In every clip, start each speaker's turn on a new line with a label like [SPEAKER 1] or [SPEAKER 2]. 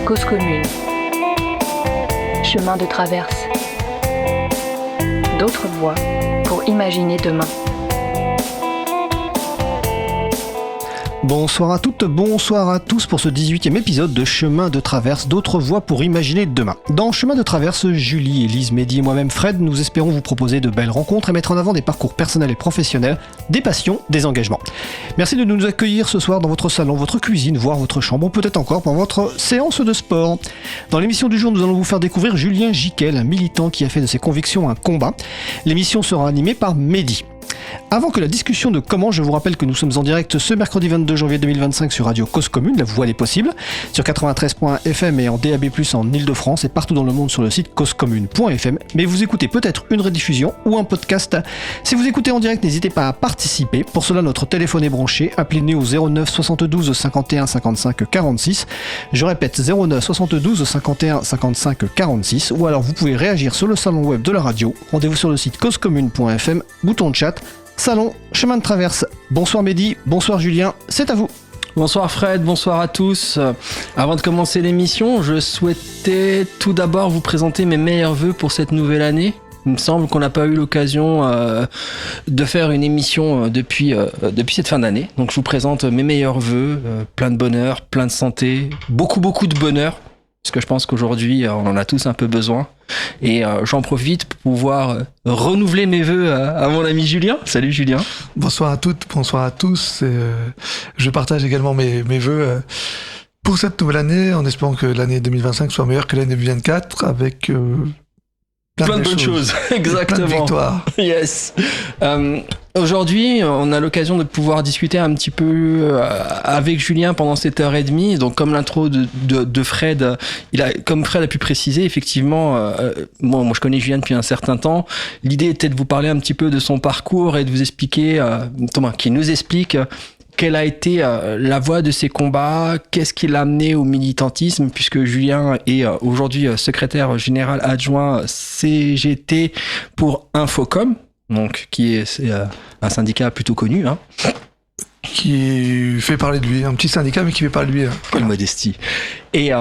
[SPEAKER 1] Cause commune. Chemin de traverse. D'autres voies pour imaginer demain.
[SPEAKER 2] Bonsoir à toutes, bonsoir à tous pour ce 18e épisode de Chemin de Traverse, d'autres voies pour imaginer demain. Dans Chemin de Traverse, Julie, Élise, Mehdi et moi-même Fred, nous espérons vous proposer de belles rencontres et mettre en avant des parcours personnels et professionnels, des passions, des engagements. Merci de nous accueillir ce soir dans votre salon, votre cuisine, voire votre chambre, ou peut-être encore pour votre séance de sport. Dans l'émission du jour, nous allons vous faire découvrir Julien Jiquel, un militant qui a fait de ses convictions un combat. L'émission sera animée par Mehdi. Avant que la discussion ne commence, je vous rappelle que nous sommes en direct ce mercredi 22 janvier 2025 sur Radio Cause Commune, la voix des possibles, sur 93.fm et en DAB+, en Ile-de-France et partout dans le monde sur le site causecommune.fm. Mais vous écoutez peut-être une rediffusion ou un podcast. Si vous écoutez en direct, n'hésitez pas à participer. Pour cela, notre téléphone est branché. Appelez-nous au 09 72 51 55 46. Je répète, 09 72 51 55 46. Ou alors vous pouvez réagir sur le salon web de la radio. Rendez-vous sur le site causecommune.fm, bouton de chat. Salon, chemin de traverse. Bonsoir Mehdi, bonsoir Julien, c'est à vous.
[SPEAKER 3] Bonsoir Fred, bonsoir à tous. Avant de commencer l'émission, je souhaitais tout d'abord vous présenter mes meilleurs vœux pour cette nouvelle année. Il me semble qu'on n'a pas eu l'occasion de faire une émission depuis cette fin d'année. Donc je vous présente mes meilleurs vœux, plein de bonheur, plein de santé, beaucoup de bonheur. Parce que je pense qu'aujourd'hui, on en a tous un peu besoin. Et j'en profite pour pouvoir renouveler mes vœux à mon ami Julien. Salut Julien.
[SPEAKER 4] Bonsoir à toutes, bonsoir à tous. Je partage également mes vœux pour cette nouvelle année, en espérant que l'année 2025 soit meilleure que l'année 2024, avec
[SPEAKER 3] plein de bonnes choses. Exactement.
[SPEAKER 4] Plein de victoires.
[SPEAKER 3] Yes. Aujourd'hui, on a l'occasion de pouvoir discuter un petit peu avec Julien pendant cette heure et demie. Donc, comme l'intro de Fred, comme Fred a pu préciser, effectivement, moi je connais Julien depuis un certain temps. L'idée était de vous parler un petit peu de son parcours et de vous expliquer, qu'il nous explique quelle a été la voie de ses combats, qu'est-ce qui l'a amené au militantisme, puisque Julien est aujourd'hui secrétaire général adjoint CGT pour Infocom, donc qui est un syndicat plutôt connu, hein.
[SPEAKER 4] Qui fait parler de lui, un petit syndicat mais qui fait parler de lui.
[SPEAKER 3] Quelle modestie. Et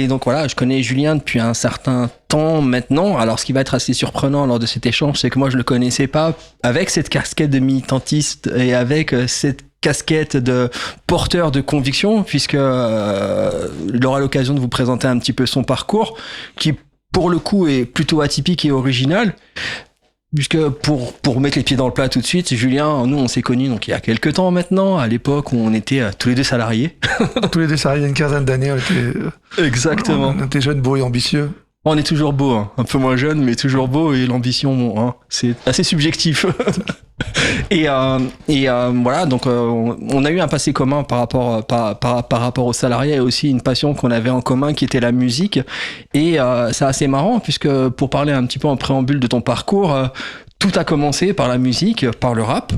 [SPEAKER 3] donc voilà, je connais Julien depuis un certain temps maintenant. Alors ce qui va être assez surprenant lors de cet échange, c'est que moi je le connaissais pas avec cette casquette de militantiste et avec cette casquette de porteur de conviction, puisque il aura l'occasion de vous présenter un petit peu son parcours, qui pour le coup est plutôt atypique et original. Puisque pour mettre les pieds dans le plat tout de suite, Julien, nous on s'est connus donc il y a quelques temps maintenant, à l'époque où on était tous les deux salariés.
[SPEAKER 4] Tous les deux salariés, il y a une quinzaine d'années,
[SPEAKER 3] Exactement.
[SPEAKER 4] On était jeunes, beaux et ambitieux.
[SPEAKER 3] On est toujours beau, hein. Un peu moins jeune, mais toujours beau, et l'ambition, bon, hein, c'est assez subjectif. Et voilà, donc on a eu un passé commun par rapport aux salariés, et aussi une passion qu'on avait en commun qui était la musique. Et c'est assez marrant, puisque pour parler un petit peu en préambule de ton parcours, tout a commencé par la musique, par le rap.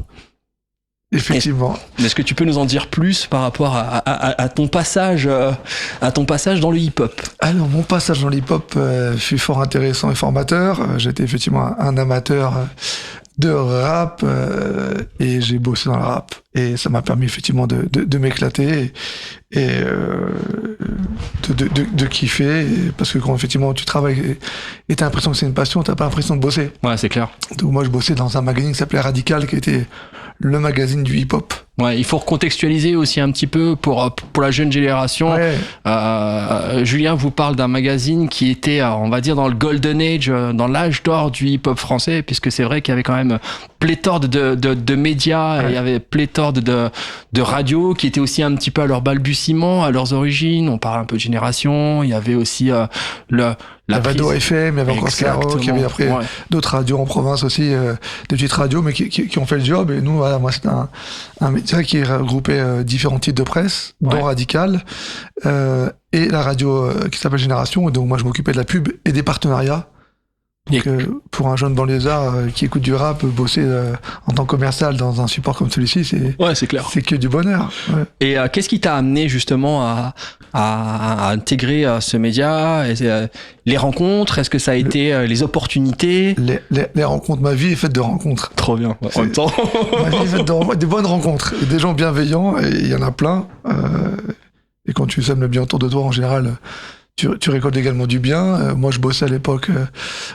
[SPEAKER 4] Effectivement.
[SPEAKER 3] Est-ce que tu peux nous en dire plus par rapport à ton passage dans le hip-hop?
[SPEAKER 4] Alors, mon passage dans le hip-hop fut fort intéressant et formateur. J'étais effectivement un amateur de rap et j'ai bossé dans le rap. Et ça m'a permis effectivement de m'éclater et de kiffer. Parce que quand effectivement tu travailles et t'as l'impression que c'est une passion, t'as pas l'impression de bosser.
[SPEAKER 3] Ouais, c'est clair.
[SPEAKER 4] Donc moi je bossais dans un magazine qui s'appelait Radical, qui était le magazine du hip-hop.
[SPEAKER 3] Ouais, il faut recontextualiser aussi un petit peu pour la jeune génération. Ouais. Julien vous parle d'un magazine qui était, on va dire, dans le golden age, dans l'âge d'or du hip-hop français, puisque c'est vrai qu'il y avait quand même pléthore de médias, ouais. Et il y avait pléthore de radios qui étaient aussi un petit peu à leur balbutiement, à leurs origines. On parle un peu de génération. Il y avait aussi la
[SPEAKER 4] Vado FM, il y avait encore Skyrock, il y avait après d'autres radios en province aussi, des petites radios, mais qui ont fait le job. Et nous, voilà, moi, c'était un média qui regroupait différents titres de presse, dont Radical, et la radio qui s'appelle Génération. Et donc, moi, je m'occupais de la pub et des partenariats. Donc, pour un jeune banlieusard qui écoute du rap, bosser en tant que commercial dans un support comme celui-ci,
[SPEAKER 3] c'est clair.
[SPEAKER 4] C'est que du bonheur. Ouais.
[SPEAKER 3] Et qu'est-ce qui t'a amené justement à intégrer ce média, les rencontres? Est-ce que ça a été les opportunités?
[SPEAKER 4] Les rencontres, ma vie est faite de rencontres.
[SPEAKER 3] Trop bien. En même temps,
[SPEAKER 4] ma vie est faite de des bonnes rencontres, et des gens bienveillants, et il y en a plein. Et quand tu sèmes le bien autour de toi, en général, tu récoltes également du bien. Moi, je bossais à l'époque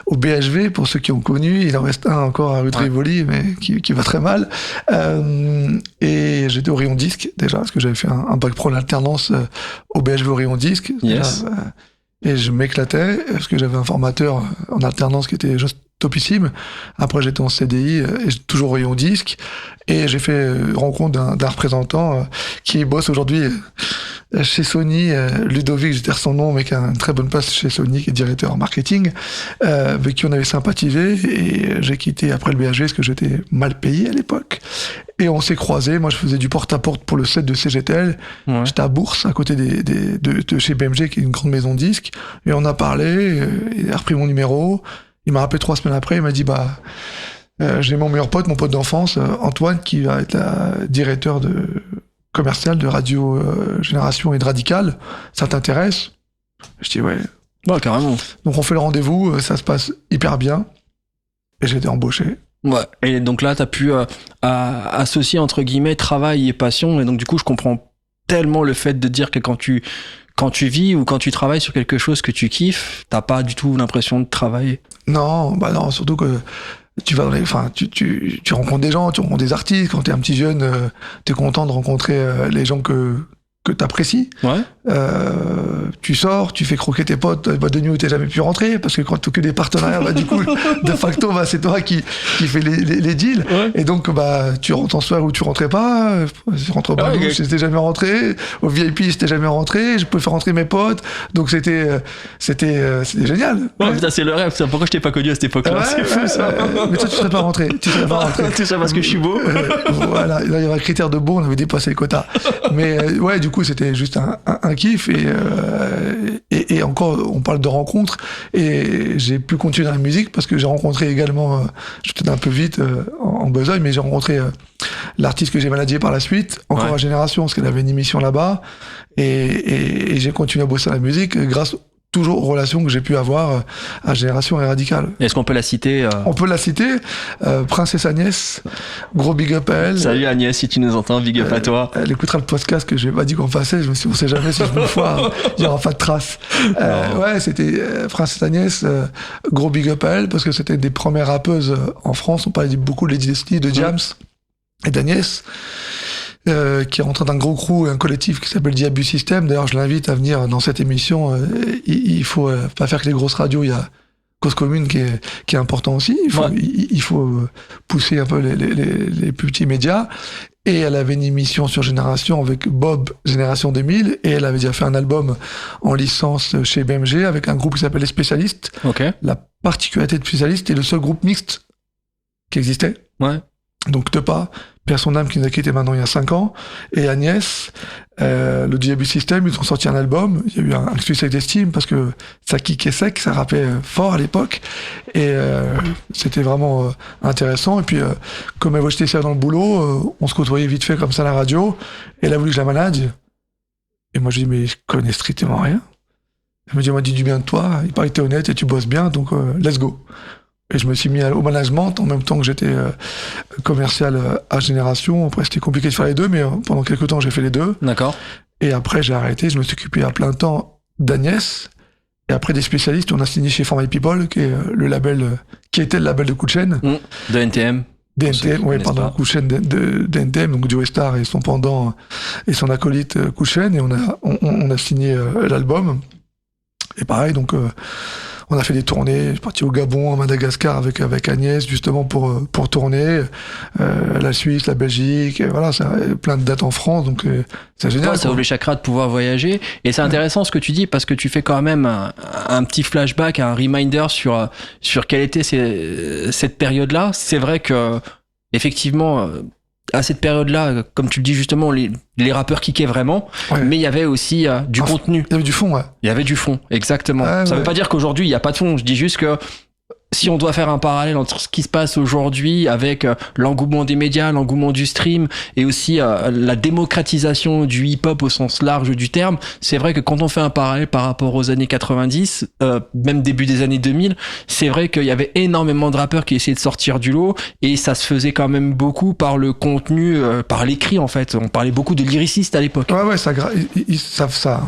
[SPEAKER 4] au BHV, pour ceux qui ont connu. Il en reste un encore à rue de Rivoli, mais qui va très mal. Et j'étais au rayon disque, déjà, parce que j'avais fait un bac pro en alternance au BHV au rayon disque.
[SPEAKER 3] Yes.
[SPEAKER 4] Et je m'éclatais, parce que j'avais un formateur en alternance qui était juste topissime. Après, j'étais en CDI, et toujours rayon disque. Et j'ai fait rencontre d'un représentant qui bosse aujourd'hui chez Sony, Ludovic, je dire son nom, mais qui a une très bonne place chez Sony, qui est directeur en marketing, avec qui on avait sympathisé. Et j'ai quitté après le BHV parce que j'étais mal payé à l'époque. Et on s'est croisés. Moi, je faisais du porte-à-porte pour le set de CGTL. Ouais. J'étais à Bourse, à côté de chez BMG, qui est une grande maison de disques. Et on a parlé, il a repris mon numéro. Il m'a rappelé 3 semaines après, il m'a dit, j'ai mon meilleur pote, mon pote d'enfance, Antoine, qui va être directeur commercial de Radio Génération et de Radical. Ça t'intéresse? Je dis ouais.
[SPEAKER 3] Ouais, carrément.
[SPEAKER 4] Donc on fait le rendez-vous, ça se passe hyper bien. Et j'ai été embauché.
[SPEAKER 3] Ouais. Et donc là, t'as pu associer, entre guillemets, travail et passion. Et donc du coup, je comprends tellement le fait de dire que quand tu vis ou quand tu travailles sur quelque chose que tu kiffes, t'as pas du tout l'impression de travailler.
[SPEAKER 4] Non, non, surtout que tu vas tu rencontres des gens, tu rencontres des artistes. Quand t'es un petit jeune, t'es content de rencontrer les gens que t'apprécies.
[SPEAKER 3] Ouais.
[SPEAKER 4] Tu sors, tu fais croquer tes potes, boîte de nuit où t'es jamais pu rentrer, parce que quand tu que des partenariats, du coup, de facto, c'est toi qui fais les deals. Ouais. Et donc, tu rentres en soirée où tu rentrais pas, je rentre pas, okay. J'étais jamais rentré, au VIP, j'étais jamais rentré, je pouvais faire rentrer mes potes, donc c'était génial.
[SPEAKER 3] Ouais, putain, c'est le rêve, ça. Pourquoi je t'ai pas connu à cette époque-là? C'est fou, ça.
[SPEAKER 4] Mais toi, tu serais pas rentré. Tu serais pas rentré.
[SPEAKER 3] Tout ça parce que je suis beau.
[SPEAKER 4] Voilà, il y avait un critère de beau, on avait dépassé les quotas. Mais, ouais, du coup, c'était juste un kiff, et encore, on parle de rencontres, et j'ai pu continuer dans la musique parce que j'ai rencontré également, je suis peut-être un peu vite en besogne, mais j'ai rencontré l'artiste que j'ai managé par la suite, encore à Génération, parce qu'elle avait une émission là-bas, et j'ai continué à bosser à la musique grâce toujours aux relations que j'ai pu avoir à Génération et Radical.
[SPEAKER 3] Est-ce qu'on peut la citer
[SPEAKER 4] On peut la citer. Princesse Agnès, gros big up à elle.
[SPEAKER 3] Salut Agnès, si tu nous entends, big up à toi.
[SPEAKER 4] Elle écoutera le podcast que j'ai pas dit qu'on faisait. Je me suis dit, on sait jamais si je me foire, il y aura pas de traces. Ouais, c'était Princesse Agnès, gros big up à elle, parce que c'était une des premières rappeuses en France. On parlait beaucoup de Lady Destiny, de Jams et d'Agnès. Qui est rentré dans un gros crew, un collectif qui s'appelle Diabus System. D'ailleurs, je l'invite à venir dans cette émission. Il faut pas faire que les grosses radios. Il y a Cause Commune qui est important aussi. Il faut pousser un peu les plus petits médias. Et elle avait une émission sur Génération avec Bob, Génération 2000. Et elle avait déjà fait un album en licence chez BMG avec un groupe qui s'appelle Les Spécialistes.
[SPEAKER 3] Okay.
[SPEAKER 4] La particularité de Spécialistes, c'était le seul groupe mixte qui existait.
[SPEAKER 3] Ouais.
[SPEAKER 4] Donc Tepa, Père son âme, qui nous a quitté maintenant il y a 5 ans, et Agnès, le Diabus System, ils ont sorti un album, il y a eu un succès d'estime, parce que ça kickait sec, ça rappait fort à l'époque, et c'était vraiment intéressant, et puis comme elle j'étais ça dans le boulot, on se côtoyait vite fait comme ça à la radio, et elle a voulu que je la manage, et moi je dis mais je connais strictement rien. Elle me dit, on m'a dit du bien de toi, il paraît que t'es honnête et tu bosses bien, donc let's go. Et je me suis mis au management en même temps que j'étais commercial à Génération. Après, c'était compliqué de faire les deux, mais pendant quelques temps, j'ai fait les deux.
[SPEAKER 3] D'accord.
[SPEAKER 4] Et après, j'ai arrêté. Je me suis occupé à plein temps d'Agnès. Et après, des spécialistes, on a signé chez For My People, qui est le label, qui était le label de Coup de Chaîne.
[SPEAKER 3] De NTM.
[SPEAKER 4] DNTM, oui, pardon, Coup de Chaîne de NTM, donc Joe Star et son pendant et son acolyte Coup de Chaîne. Et on a signé l'album. Et pareil, donc... on a fait des tournées, je suis parti au Gabon, à Madagascar avec Agnès, justement pour tourner, la Suisse, la Belgique, et voilà, ça, plein de dates en France, donc c'est génial.
[SPEAKER 3] Ouais, ça ouvre les chakras de pouvoir voyager, et c'est intéressant ce que tu dis, parce que tu fais quand même un petit flashback, un reminder sur quelle était cette période-là. C'est vrai que, effectivement, à cette période-là, comme tu le dis justement, les rappeurs kickaient vraiment, mais il y avait aussi du contenu.
[SPEAKER 4] Il y avait du fond, ouais.
[SPEAKER 3] Il y avait du fond, exactement. Ça veut pas dire qu'aujourd'hui, il n'y a pas de fond. Je dis juste que si on doit faire un parallèle entre ce qui se passe aujourd'hui avec l'engouement des médias, l'engouement du stream et aussi la démocratisation du hip-hop au sens large du terme, c'est vrai que quand on fait un parallèle par rapport aux années 90, même début des années 2000, c'est vrai qu'il y avait énormément de rappeurs qui essayaient de sortir du lot et ça se faisait quand même beaucoup par le contenu, par l'écrit en fait. On parlait beaucoup de lyricistes à l'époque.
[SPEAKER 4] Ouais, ça.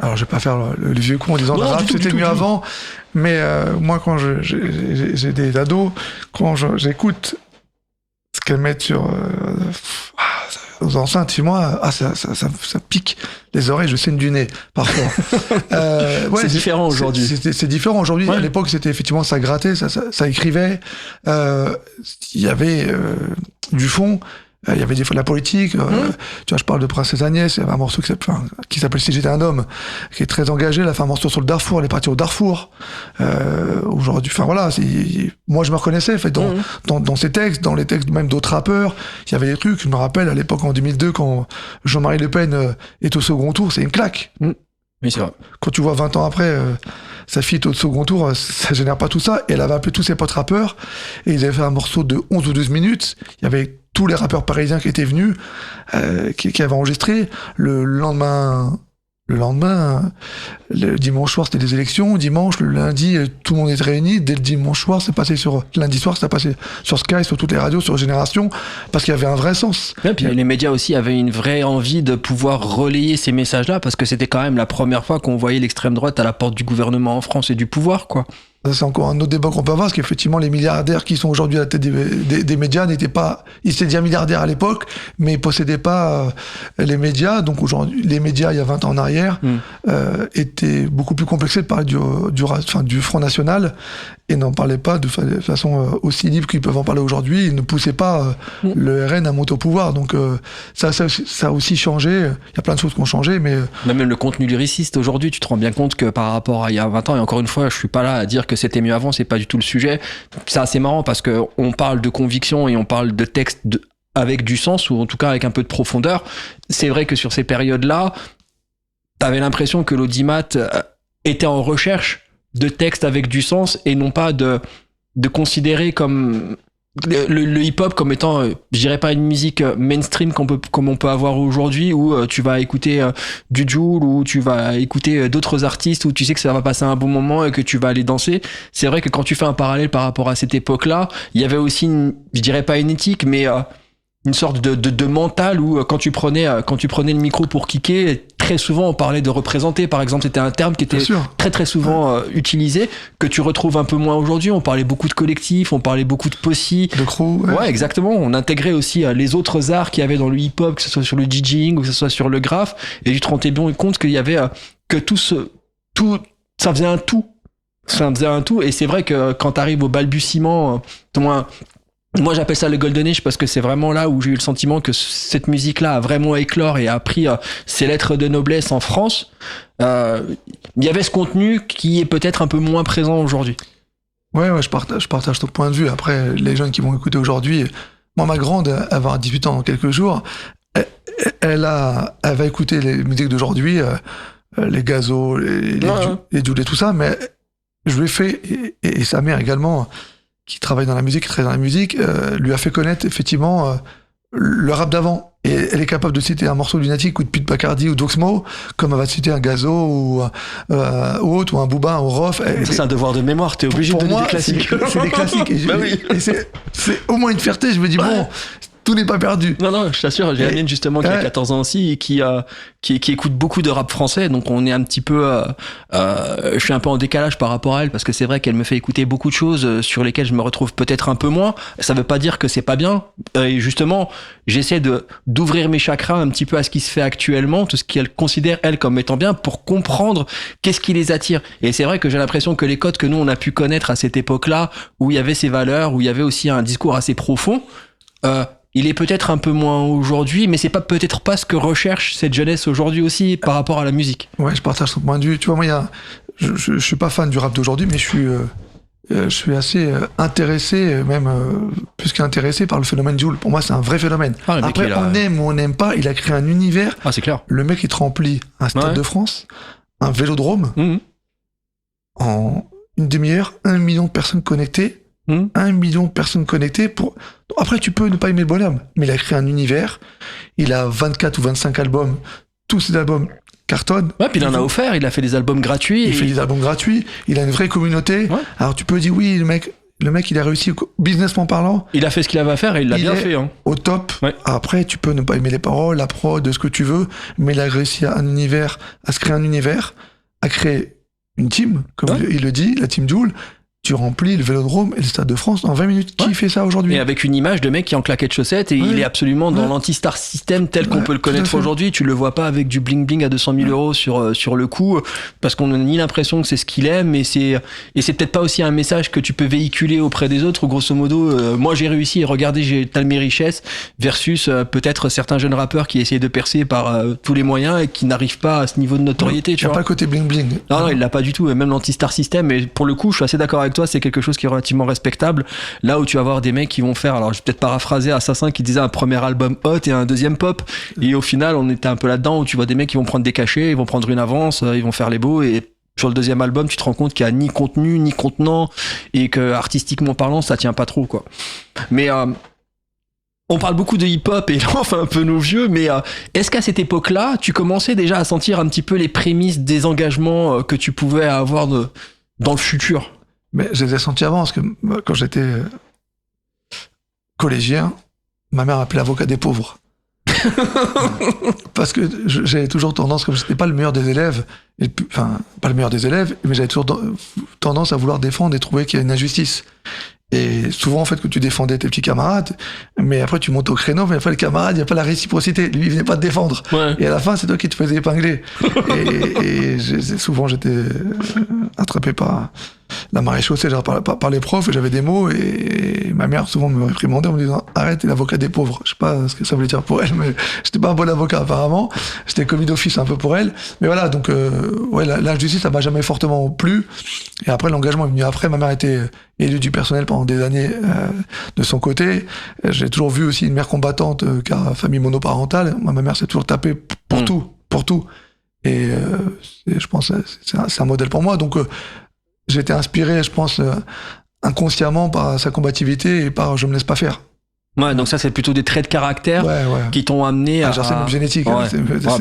[SPEAKER 4] Alors, je vais pas faire le vieux con en disant rap, c'était mieux avant, mais moi, quand j'ai des ados, quand j'écoute ce qu'elles mettent sur aux enceintes chez moi, ça pique les oreilles, je saigne du nez parfois.
[SPEAKER 3] C'est différent aujourd'hui.
[SPEAKER 4] C'est différent aujourd'hui. Ouais. À l'époque, c'était effectivement ça grattait, ça écrivait. Il y avait du fond. Il y avait des fois de la politique, tu vois, je parle de Princesse Agnès, il y avait un morceau qui s'appelle Si j'étais un homme, qui est très engagé, elle a fait un morceau sur le Darfour, elle est partie au Darfour, aujourd'hui, enfin voilà, moi je me reconnaissais, en fait, dans ces textes, dans les textes même d'autres rappeurs, il y avait des trucs, je me rappelle à l'époque en 2002, quand Jean-Marie Le Pen est au second tour, c'est une claque.
[SPEAKER 3] Oui, c'est vrai.
[SPEAKER 4] Quand tu vois 20 ans après, sa fille est au second tour, ça génère pas tout ça, et elle avait appelé tous ses potes rappeurs, et ils avaient fait un morceau de 11 ou 12 minutes, il y avait tous les rappeurs parisiens qui étaient venus, qui avaient enregistré. Le lendemain, le dimanche soir, c'était des élections. Dimanche, le lundi, tout le monde était réuni. Dès le dimanche soir, lundi soir, ça passait sur Sky, sur toutes les radios, sur Génération, parce qu'il y avait un vrai sens.
[SPEAKER 3] Et puis les médias aussi avaient une vraie envie de pouvoir relayer ces messages-là, parce que c'était quand même la première fois qu'on voyait l'extrême droite à la porte du gouvernement en France et du pouvoir, quoi.
[SPEAKER 4] C'est encore un autre débat qu'on peut avoir, parce qu'effectivement, les milliardaires qui sont aujourd'hui à la tête des médias n'étaient pas... Ils étaient déjà milliardaires à l'époque, mais ils possédaient pas les médias. Donc aujourd'hui, les médias, il y a 20 ans en arrière, étaient beaucoup plus complexés de parler du Front National, et n'en parlaient pas de façon aussi libre qu'ils peuvent en parler aujourd'hui. Ils ne poussaient pas le RN à monter au pouvoir. Donc ça a aussi changé. Il y a plein de choses qui ont changé, mais...
[SPEAKER 3] Même le contenu lyriciste aujourd'hui, tu te rends bien compte que par rapport à il y a 20 ans, et encore une fois, je suis pas là à dire que c'était mieux avant, c'est pas du tout le sujet. C'est assez marrant parce que on parle de conviction et on parle de texte avec du sens, ou en tout cas avec un peu de profondeur. C'est vrai que sur ces périodes-là, t'avais l'impression que l'audimat était en recherche de textes avec du sens et non pas de considérer comme le hip-hop comme étant, je dirais pas une musique mainstream comme on peut avoir aujourd'hui, où tu vas écouter du Jul, ou tu vas écouter d'autres artistes, où tu sais que ça va passer un bon moment et que tu vas aller danser. C'est vrai que quand tu fais un parallèle par rapport à cette époque-là, il y avait aussi je dirais pas une éthique, mais une sorte de mental où quand tu prenais le micro pour kicker, très souvent on parlait de représenter, par exemple. C'était un terme qui était très très souvent utilisé, que tu retrouves un peu moins aujourd'hui. On parlait beaucoup de collectifs, on parlait beaucoup de posse,
[SPEAKER 4] de crew.
[SPEAKER 3] Ouais, exactement. On intégrait aussi les autres arts qu'il y avait dans le hip-hop, que ce soit sur le DJing ou que ce soit sur le graphe, et tu te rendais bien compte qu'il y avait que tout ça faisait un tout. Ça faisait un tout, et c'est vrai que quand t'arrives au balbutiement, moi j'appelle ça le Golden Age, parce que c'est vraiment là où j'ai eu le sentiment que cette musique-là a vraiment éclore et a pris ses lettres de noblesse en France. Il y avait ce contenu qui est peut-être un peu moins présent aujourd'hui.
[SPEAKER 4] Ouais, je partage ton point de vue. Après, les jeunes qui vont écouter aujourd'hui, moi ma grande, elle va avoir 18 ans dans quelques jours, elle va écouter les musiques d'aujourd'hui, les Gazo, les Jul et tout ça, mais je lui ai fait, et sa mère également, qui travaille dans la musique, qui travaille dans la musique, lui a fait connaître effectivement le rap d'avant. Et elle est capable de citer un morceau de Lunatic ou de Pete Bacardi ou d'Oxmo, comme elle va citer un Gazo ou autre, ou un Booba, un Rof.
[SPEAKER 3] C'est un devoir de mémoire, t'es obligé de donner des classiques.
[SPEAKER 4] C'est des classiques. Et c'est au moins une fierté, je me dis, bon, tout n'est pas perdu.
[SPEAKER 3] Non, je t'assure, j'ai la mienne justement qui a 14 ans aussi, et qui écoute beaucoup de rap français, donc on est un petit peu, je suis un peu en décalage par rapport à elle, parce que c'est vrai qu'elle me fait écouter beaucoup de choses sur lesquelles je me retrouve peut-être un peu moins. Ça veut pas dire que c'est pas bien, et justement, j'essaie d'ouvrir mes chakras un petit peu à ce qui se fait actuellement, tout ce qu'elle considère elle comme étant bien, pour comprendre qu'est-ce qui les attire. Et c'est vrai que j'ai l'impression que les codes que nous on a pu connaître à cette époque-là, où il y avait ces valeurs, où il y avait aussi un discours assez profond, il est peut-être un peu moins aujourd'hui, mais c'est peut-être pas ce que recherche cette jeunesse aujourd'hui aussi par rapport à la musique.
[SPEAKER 4] Ouais, je partage son point de vue. Tu vois, moi, je suis pas fan du rap d'aujourd'hui, mais je suis assez intéressé, même plus qu'intéressé par le phénomène Jul. Pour moi, c'est un vrai phénomène. Après, on aime ou on n'aime pas, il a créé un univers.
[SPEAKER 3] Ah, c'est clair.
[SPEAKER 4] Le mec, il te remplit un Stade de France, un Vélodrome, une demi-heure, 1 million de personnes connectées. 1 million de personnes connectées pour... Après, tu peux ne pas aimer le bonhomme, mais il a créé un univers. Il a 24 ou 25 albums. Tous ses albums cartonnent.
[SPEAKER 3] Ouais, puis il en a offert. Il a fait des albums gratuits.
[SPEAKER 4] Il fait des albums gratuits. Il a une vraie communauté. Ouais. Alors, tu peux dire, oui, le mec, il a réussi, businessment parlant.
[SPEAKER 3] Il a fait ce qu'il avait à faire et il l'a bien fait. Hein.
[SPEAKER 4] Au top. Ouais. Après, tu peux ne pas aimer les paroles, la prod, de ce que tu veux, mais il a réussi à se créer un univers, à créer une team, comme il le dit, la team Jul. Tu remplis le Vélodrome et le Stade de France en 20 minutes. Qui fait ça aujourd'hui ?
[SPEAKER 3] Et avec une image de mec qui est en claquette chaussette et il est absolument dans l'anti-star system tel qu'on peut le connaître aujourd'hui. Tu le vois pas avec du bling-bling à 200 000 euros sur le coup, parce qu'on a ni l'impression que c'est ce qu'il aime, et c'est peut-être pas aussi un message que tu peux véhiculer auprès des autres, où grosso modo, moi j'ai réussi et regardez, j'ai t'as mes richesses, versus peut-être certains jeunes rappeurs qui essayent de percer par tous les moyens et qui n'arrivent pas à ce niveau de notoriété. Tu vois.
[SPEAKER 4] Il n'y a pas le côté bling-bling.
[SPEAKER 3] Non, il l'a pas du tout, même l'anti-star system, et pour le coup, je suis assez d'accord avec toi, c'est quelque chose qui est relativement respectable. Là où tu vas voir des mecs qui vont faire, alors je vais peut-être paraphraser Assassin qui disait un premier album hot et un deuxième pop, et au final on était un peu là-dedans où tu vois des mecs qui vont prendre des cachets, ils vont prendre une avance, ils vont faire les beaux, et sur le deuxième album tu te rends compte qu'il n'y a ni contenu ni contenant, et que artistiquement parlant ça tient pas trop quoi. Mais on parle beaucoup de hip-hop et là on fait un peu nos vieux, mais est-ce qu'à cette époque-là tu commençais déjà à sentir un petit peu les prémices des engagements que tu pouvais avoir dans le futur?
[SPEAKER 4] Mais je les ai sentis avant, parce que quand j'étais collégien, ma mère appelait avocat des pauvres. Parce que j'avais toujours tendance, comme je n'étais pas le meilleur des élèves, enfin, pas le meilleur des élèves, mais j'avais toujours tendance à vouloir défendre et trouver qu'il y a une injustice. Et souvent, en fait, que tu défendais tes petits camarades, mais après, tu montes au créneau, mais après, le camarade, il n'y a pas la réciprocité. Lui, il venait pas te défendre. Ouais. Et à la fin, c'est toi qui te faisais épingler. et souvent, j'étais attrapé par la marée chaussée, genre par les profs, et j'avais des mots, et ma mère, souvent, me réprimandait en me disant, arrête, t'es l'avocat des pauvres. Je sais pas ce que ça voulait dire pour elle, mais j'étais pas un bon avocat, apparemment. J'étais commis d'office un peu pour elle. Mais voilà, donc, l'injustice, ça m'a jamais fortement plu. Et après, l'engagement est venu après. Ma mère était élue du personnel pendant des années de son côté. J'ai toujours vu aussi une mère combattante car famille monoparentale. Moi, ma mère s'est toujours tapée pour tout. Et je pense que c'est un modèle pour moi. Donc j'ai été inspiré, je pense, inconsciemment par sa combativité et par je me laisse pas faire.
[SPEAKER 3] Ouais, donc ça c'est plutôt des traits de caractère qui t'ont amené à...
[SPEAKER 4] C'est une génétique.
[SPEAKER 3] Ouais.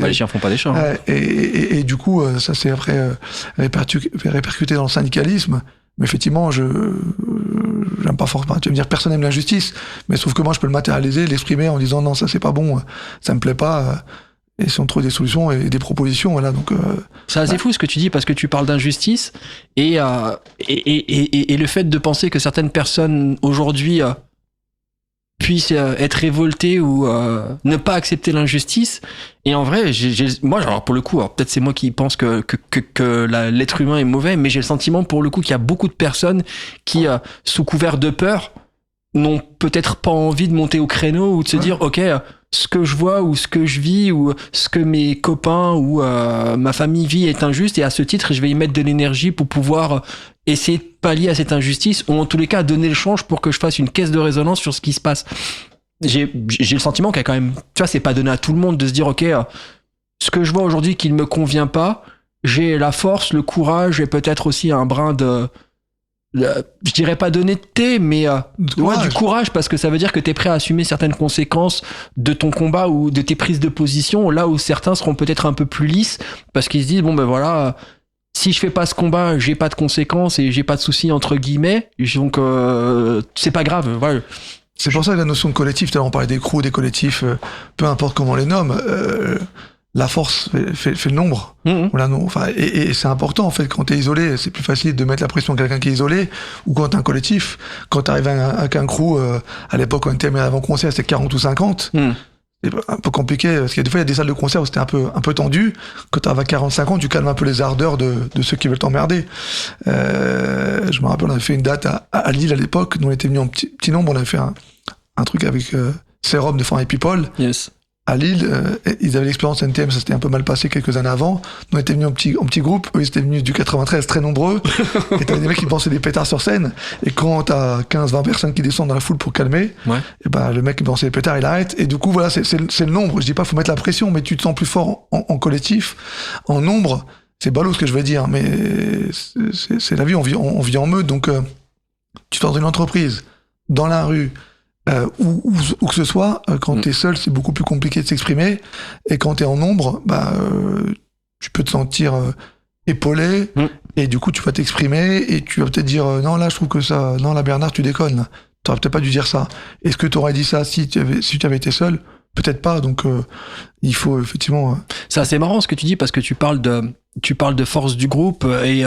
[SPEAKER 3] Les chiens font pas des chats.
[SPEAKER 4] Ouais, et du coup, ça s'est après répercuté dans le syndicalisme. Mais effectivement, j'aime pas forcément. Tu vas me dire, personne n'aime l'injustice, mais sauf que moi, je peux le matérialiser, l'exprimer en disant non, ça c'est pas bon, ça me plaît pas. Et si on trouve des solutions et des propositions, voilà. Donc.
[SPEAKER 3] C'est assez fou ce que tu dis parce que tu parles d'injustice et le fait de penser que certaines personnes aujourd'hui puissent être révoltées ou ne pas accepter l'injustice. Et en vrai, moi, alors pour le coup, alors peut-être c'est moi qui pense que l'être humain est mauvais, mais j'ai le sentiment pour le coup qu'il y a beaucoup de personnes qui, sous couvert de peur, n'ont peut-être pas envie de monter au créneau ou de se dire, ok, ce que je vois ou ce que je vis ou ce que mes copains ou ma famille vit est injuste, et à ce titre, je vais y mettre de l'énergie pour pouvoir essayer de pallier à cette injustice, ou en tous les cas donner le change pour que je fasse une caisse de résonance sur ce qui se passe. J'ai le sentiment qu'il y a quand même, tu vois, c'est pas donné à tout le monde de se dire, ok, ce que je vois aujourd'hui qui ne me convient pas, j'ai la force, le courage et peut-être aussi un brin de je dirais pas d'honnêteté, mais du courage, parce que ça veut dire que t'es prêt à assumer certaines conséquences de ton combat ou de tes prises de position, là où certains seront peut-être un peu plus lisses, parce qu'ils se disent, bon ben voilà, si je fais pas ce combat, j'ai pas de conséquences et j'ai pas de soucis entre guillemets, donc c'est pas grave, voilà.
[SPEAKER 4] C'est pour ça que la notion de collectif, tout à l'heure on parlait des crews, des collectifs, peu importe comment on les nomme, la force fait le nombre. Enfin, et c'est important, en fait, quand t'es isolé, c'est plus facile de mettre la pression à quelqu'un qui est isolé, ou quand t'es un collectif. Quand t'arrives avec un crew, à l'époque, quand on était avant-concert, c'était 40 ou 50. C'est un peu compliqué, parce que des fois, il y a des salles de concert où c'était un peu tendu. Quand t'arrives à 40-50, tu calmes un peu les ardeurs de ceux qui veulent t'emmerder. Je me rappelle, on avait fait une date à Lille à l'époque, nous on était venus en petit nombre, on avait fait un truc avec Serum de Foreign People.
[SPEAKER 3] Yes.
[SPEAKER 4] À Lille, ils avaient l'expérience NTM, ça s'était un peu mal passé quelques années avant. Nous, on était venus en petit groupe, eux, ils étaient venus du 93, très nombreux. Et t'avais des mecs qui pensaient des pétards sur scène. Et quand t'as 15-20 personnes qui descendent dans la foule pour calmer, et ben, le mec qui pensait des pétards, il arrête. Et du coup, voilà, c'est le nombre. Je dis pas, faut mettre la pression, mais tu te sens plus fort en collectif. En nombre, c'est ballot ce que je veux dire, mais c'est la vie, on vit en meute, donc tu sors d'une entreprise, dans la rue, où que ce soit, quand t'es seul, c'est beaucoup plus compliqué de s'exprimer, et quand t'es en nombre, tu peux te sentir épaulé, et du coup tu vas t'exprimer, et tu vas peut-être dire non là je trouve que ça, non là Bernard tu déconnes, là. T'aurais peut-être pas dû dire ça. Est-ce que t'aurais dit ça si tu avais été seul? Peut-être pas, donc il faut effectivement...
[SPEAKER 3] C'est assez marrant ce que tu dis, parce que tu parles de force du groupe et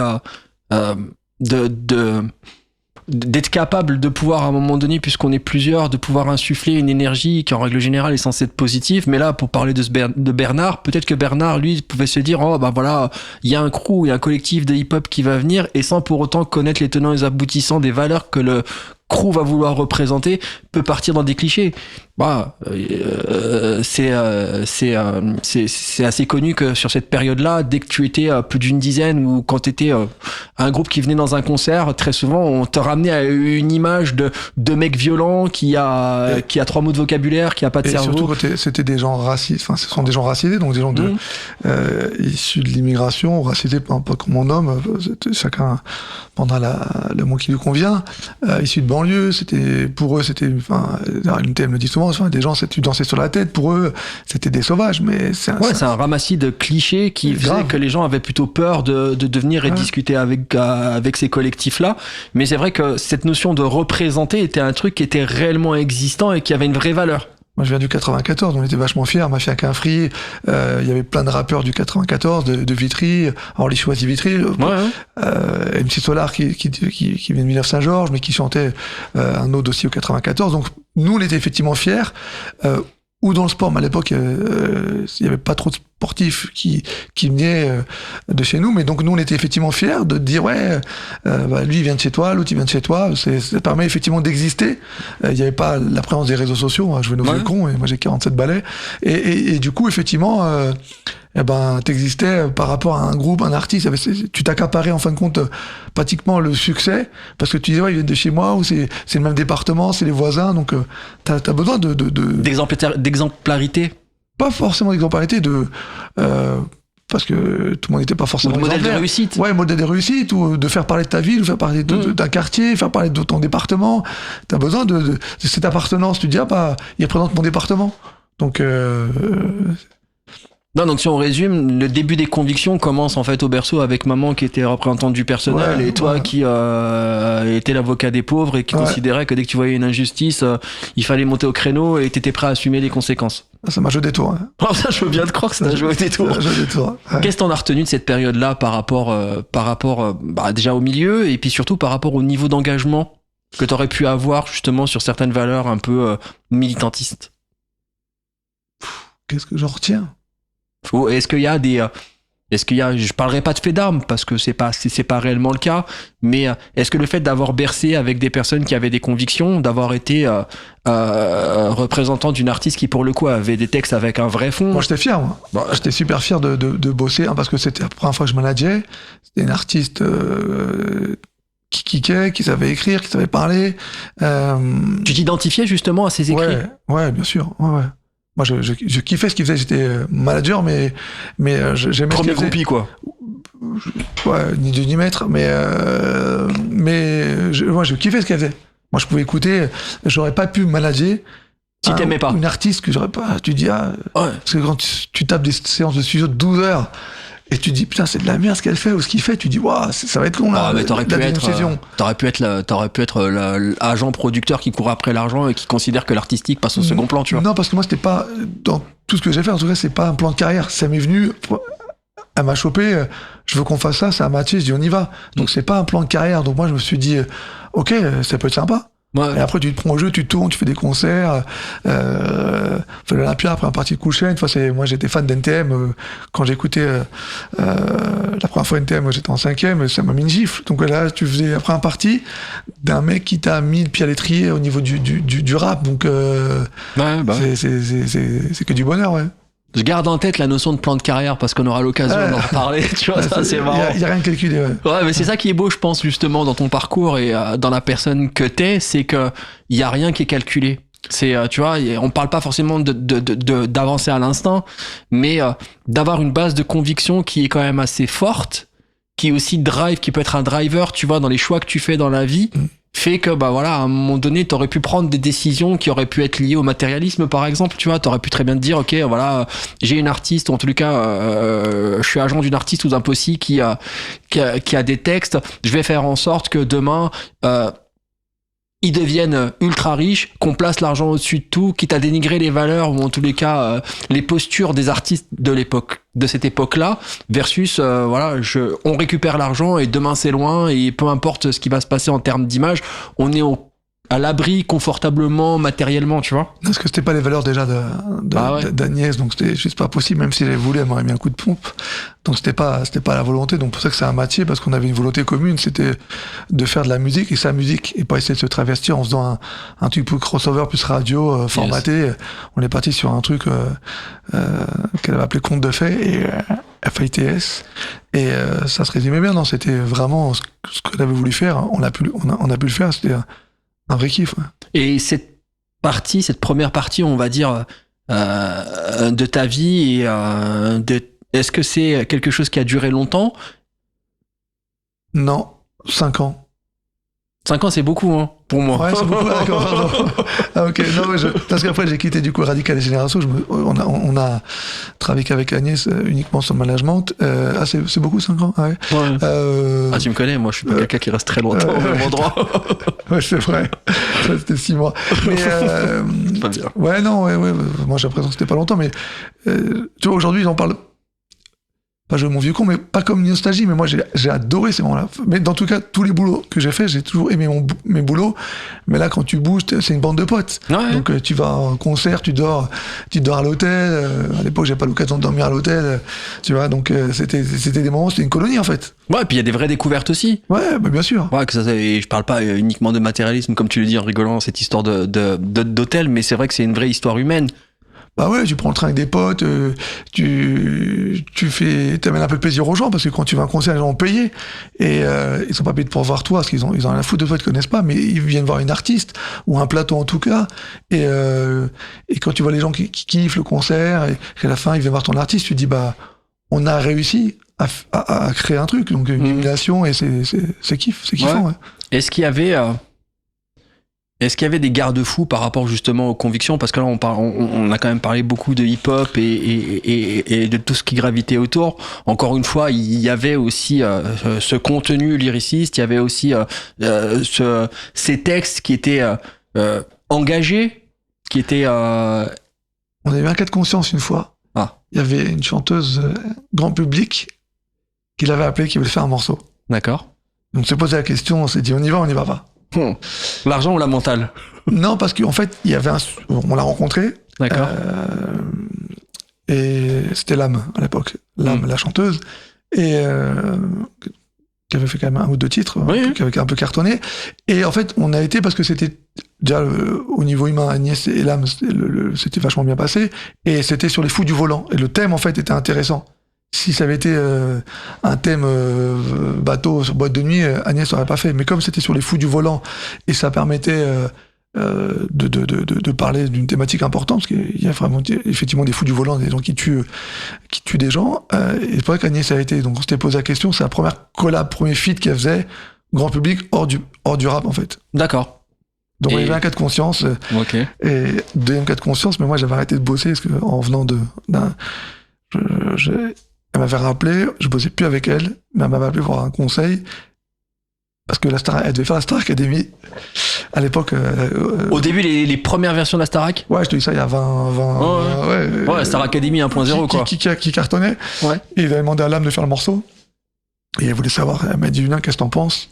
[SPEAKER 3] d'être capable de pouvoir à un moment donné, puisqu'on est plusieurs, de pouvoir insuffler une énergie qui en règle générale est censée être positive. Mais là, pour parler de Bernard, peut-être que Bernard lui pouvait se dire voilà, il y a un crew, il y a un collectif de hip-hop qui va venir, et sans pour autant connaître les tenants et les aboutissants des valeurs que le crew va vouloir représenter, peut partir dans des clichés. C'est assez connu que sur cette période-là, dès que tu étais plus d'une dizaine, ou quand tu étais un groupe qui venait dans un concert, très souvent on te ramenait à une image de mec violent qui a 3 mots de vocabulaire, qui a pas de cerveau.
[SPEAKER 4] Et surtout quand c'était des gens racistes, enfin ce sont des gens racisés, donc des gens issus de l'immigration, racisés pas comme mon homme, chacun prendra le mot qui lui convient, issus de banlieue, pour eux c'était, une thème le dit souvent, des gens, tu dansais sur la tête, pour eux, c'était des sauvages, mais c'est
[SPEAKER 3] un ramassis de clichés qui faisait que les gens avaient plutôt peur de venir et discuter avec ces collectifs-là. Mais c'est vrai que cette notion de représenter était un truc qui était réellement existant et qui avait une vraie valeur.
[SPEAKER 4] Moi, je viens du 94, on était vachement fiers. Mafia Quinfri, il y avait plein de rappeurs du 94, de Vitry, Orly Choisy Vitry, MC Solar qui vient de Villeneuve-Saint-Georges, mais qui chantait un ode aussi au 94. Donc, nous, on était effectivement fiers. Ou dans le sport, mais à l'époque, il y avait pas trop de sportifs qui venaient de chez nous, mais donc nous, on était effectivement fiers de dire lui il vient de chez toi, l'autre il vient de chez toi. Ça permet effectivement d'exister. Il y avait pas la présence des réseaux sociaux. Je jouais nos vieux cons, et moi j'ai 47 balais, et du coup effectivement t'existais par rapport à un groupe, un artiste. Tu t'accaparais en fin de compte pratiquement le succès, parce que tu disais ils viennent de chez moi, ou c'est le même département, c'est les voisins, donc t'as besoin
[SPEAKER 3] d'exemplarité.
[SPEAKER 4] Pas forcément d'exemplarité, parce que tout le monde n'était pas forcément
[SPEAKER 3] modèle de réussite.
[SPEAKER 4] Ouais, modèle de réussite, ou de faire parler de ta ville, ou faire parler d'un quartier, faire parler de ton département. T'as besoin de cette appartenance. Tu dis il représente mon département. Donc
[SPEAKER 3] Non, donc si on résume, le début des convictions commence en fait au berceau avec maman qui était représentante du personnel, et toi qui était l'avocat des pauvres et qui considérait que dès que tu voyais une injustice, il fallait monter au créneau et t'étais prêt à assumer les conséquences.
[SPEAKER 4] Ça m'a joué des tours.
[SPEAKER 3] Ça, je veux bien te croire que ça t'a joué des tours. Qu'est-ce que t'en as retenu de cette période-là par rapport déjà au milieu, et puis surtout par rapport au niveau d'engagement que t'aurais pu avoir justement sur certaines valeurs un peu militantistes?
[SPEAKER 4] Qu'est-ce que j'en retiens?
[SPEAKER 3] Est-ce qu'il y a je parlerai pas de faits d'armes parce que c'est pas réellement le cas, mais est-ce que le fait d'avoir bercé avec des personnes qui avaient des convictions, d'avoir été représentant d'une artiste qui pour le coup avait des textes avec un vrai fond?
[SPEAKER 4] Moi j'étais fier, j'étais super fier de bosser, parce que c'était la première fois que je manageais. C'était une artiste qui kickait, qui savait écrire, qui savait parler.
[SPEAKER 3] Tu t'identifiais justement à ses écrits?
[SPEAKER 4] Ouais, bien sûr. Ouais. Moi, je kiffais ce qu'il faisait. J'étais manager, mais j'aimais.
[SPEAKER 3] Premier groupie, quoi.
[SPEAKER 4] Ouais, ni Dieu ni maître, mais je kiffais ce qu'elle faisait. Moi, je pouvais écouter. J'aurais pas pu manager.
[SPEAKER 3] Si t'aimais pas.
[SPEAKER 4] Une artiste que j'aurais pas. Tu dis parce que quand tu tapes des séances de studio de 12 heures. Et tu dis, putain, c'est de la merde ce qu'elle fait ou ce qu'il fait. Tu dis, waouh, ça va être long, là.
[SPEAKER 3] Mais t'aurais pu être l'agent producteur qui court après l'argent et qui considère que l'artistique passe au second plan, tu vois.
[SPEAKER 4] Non, parce que moi, c'était pas, dans tout ce que j'ai fait, en tout cas, c'est pas un plan de carrière. Ça m'est venu, elle m'a chopé, je veux qu'on fasse ça a matché, je dis, on y va. Donc, c'est pas un plan de carrière. Donc, moi, je me suis dit, ok, ça peut être sympa. Ouais. Et après, tu te prends au jeu, tu tournes, tu fais des concerts. L'Olympia, après un parti de coucher. Une fois, moi, j'étais fan d'NTM. Quand j'écoutais la première fois NTM, j'étais en 5e, ça m'a mis une gifle. Donc là, tu faisais après un parti d'un mec qui t'a mis le pied à l'étrier au niveau du rap. Donc c'est que du bonheur, ouais.
[SPEAKER 3] Je garde en tête la notion de plan de carrière parce qu'on aura l'occasion d'en reparler, tu vois, ça c'est marrant.
[SPEAKER 4] Il y a rien de calculé,
[SPEAKER 3] ouais, mais c'est ça qui est beau, je pense, justement, dans ton parcours et dans la personne que t'es, c'est que il y a rien qui est calculé. C'est, tu vois, on parle pas forcément d'avancer à l'instinct, mais d'avoir une base de conviction qui est quand même assez forte, qui est aussi qui peut être un driver, tu vois, dans les choix que tu fais dans la vie, fait que, bah voilà, à un moment donné, t'aurais pu prendre des décisions qui auraient pu être liées au matérialisme, par exemple, tu vois, t'aurais pu très bien te dire, ok, voilà, j'ai une artiste, ou en tout cas, je suis agent d'une artiste ou d'un possi qui a des textes, je vais faire en sorte que demain, ils deviennent ultra riches, qu'on place l'argent au-dessus de tout, quitte à dénigrer les valeurs ou en tous les cas les postures des artistes de cette époque-là, versus on récupère l'argent et demain c'est loin et peu importe ce qui va se passer en termes d'image, on est à l'abri confortablement, matériellement, tu vois.
[SPEAKER 4] Parce que c'était pas les valeurs déjà d'Agnès, donc c'était juste pas possible, même si j'avais voulu, elle m'aurait mis un coup de pompe. Donc c'était pas la volonté, donc pour ça que c'est un matché, parce qu'on avait une volonté commune, c'était de faire de la musique, et sa musique, et pas essayer de se travestir en faisant un truc plus crossover, plus radio, formaté. Yes. On est parti sur un truc qu'elle avait appelé Conte de Fées, et FITS, et ça se résumait bien, non, c'était vraiment ce qu'elle avait voulu faire, on a pu le faire, c'était un vrai kiff. Ouais.
[SPEAKER 3] Et cette première partie, on va dire, de ta vie, est-ce que c'est quelque chose qui a duré longtemps ?
[SPEAKER 4] Non, 5 ans.
[SPEAKER 3] 5 ans, c'est beaucoup, hein, pour moi.
[SPEAKER 4] Ouais, c'est beaucoup, d'accord. Ah, ok, non, parce qu'après, j'ai quitté du coup Radical et Génération. On a travaillé qu'avec Agnès uniquement sur le management. C'est beaucoup, 5 ans. Ouais.
[SPEAKER 3] Tu me connais, moi, je suis pas quelqu'un qui reste très longtemps au même endroit.
[SPEAKER 4] Ouais, c'est vrai. Ça, c'était 6 mois. Mais,
[SPEAKER 3] c'est pas bien.
[SPEAKER 4] Ouais, non, ouais. Moi, j'ai l'impression que c'était pas longtemps, mais tu vois, aujourd'hui, j'en parle. Pas jouer mon vieux con, mais pas comme une nostalgie, mais moi j'ai adoré ces moments-là. Mais dans tout cas, tous les boulots que j'ai fait, j'ai toujours aimé mes boulots. Mais là, quand tu bouges, c'est une bande de potes. Ouais. Donc tu vas en concert, tu dors à l'hôtel. À l'époque, j'ai pas l'occasion de dormir à l'hôtel. Tu vois, donc c'était des moments, c'était une colonie en fait.
[SPEAKER 3] Ouais, et puis il y a des vraies découvertes aussi.
[SPEAKER 4] Ouais, bah, bien sûr.
[SPEAKER 3] Ouais, et je parle pas uniquement de matérialisme, comme tu le dis en rigolant, cette histoire d'hôtel, mais c'est vrai que c'est une vraie histoire humaine.
[SPEAKER 4] Bah ouais, tu prends le train avec des potes, t'amènes un peu de plaisir aux gens, parce que quand tu vas à un concert, les gens ont payé, et ils sont pas payés pour voir toi, parce qu'ils ont rien à foutre de toi, ils te connaissent pas, mais ils viennent voir une artiste, ou un plateau en tout cas, et quand tu vois les gens qui kiffent le concert, et qu'à la fin ils viennent voir ton artiste, tu te dis bah on a réussi à créer un truc, donc une émulation, et c'est kiffant. Ouais.
[SPEAKER 3] Est-ce qu'il y avait des garde-fous par rapport justement aux convictions ? Parce que là, on a quand même parlé beaucoup de hip-hop et de tout ce qui gravitait autour. Encore une fois, il y avait aussi ce contenu lyriciste, il y avait aussi ces textes qui étaient engagés, qui étaient... On
[SPEAKER 4] a eu un cas de conscience une fois. Ah. Il y avait une chanteuse grand public qui l'avait appelé, qui voulait faire un morceau.
[SPEAKER 3] D'accord.
[SPEAKER 4] Donc on s'est posé la question, on s'est dit on y va pas.
[SPEAKER 3] L'argent ou la mentale ?
[SPEAKER 4] Non, parce qu'en fait, il y avait on l'a rencontré.
[SPEAKER 3] D'accord.
[SPEAKER 4] Et c'était Lame à l'époque. Lame, la chanteuse. Et qui avait fait quand même 1 ou 2 titres, qui avait un peu cartonné. Et en fait, on a été parce que c'était déjà au niveau humain, Agnès et Lame, c'était vachement bien passé. Et c'était sur les fous du volant. Et le thème, en fait, était intéressant. Si ça avait été un thème bateau sur boîte de nuit, Agnès n'aurait pas fait. Mais comme c'était sur les fous du volant et ça permettait de parler d'une thématique importante, parce qu'il y a vraiment effectivement des fous du volant, des gens qui tuent des gens. Et c'est vrai qu'Agnès a été. Donc on s'était posé la question. C'est la première collab, premier feat qu'elle faisait grand public hors du rap en fait.
[SPEAKER 3] D'accord.
[SPEAKER 4] Donc il y avait un cas de conscience.
[SPEAKER 3] Okay.
[SPEAKER 4] Et deuxième cas de conscience, mais moi j'avais arrêté de bosser parce que en venant elle m'avait rappelé, je bossais plus avec elle, mais elle m'avait appelé pour un conseil, parce que elle devait faire la Star Academy, à l'époque...
[SPEAKER 3] Au début, les premières versions de la Starac ?
[SPEAKER 4] Ouais, je te dis ça il y a 20...
[SPEAKER 3] Ouais, Star Academy 1.0, quoi.
[SPEAKER 4] Qui cartonnait. Ouais. Et il avait demandé à Lame de faire le morceau, et elle voulait savoir, elle m'a dit, qu'est-ce que t'en penses ?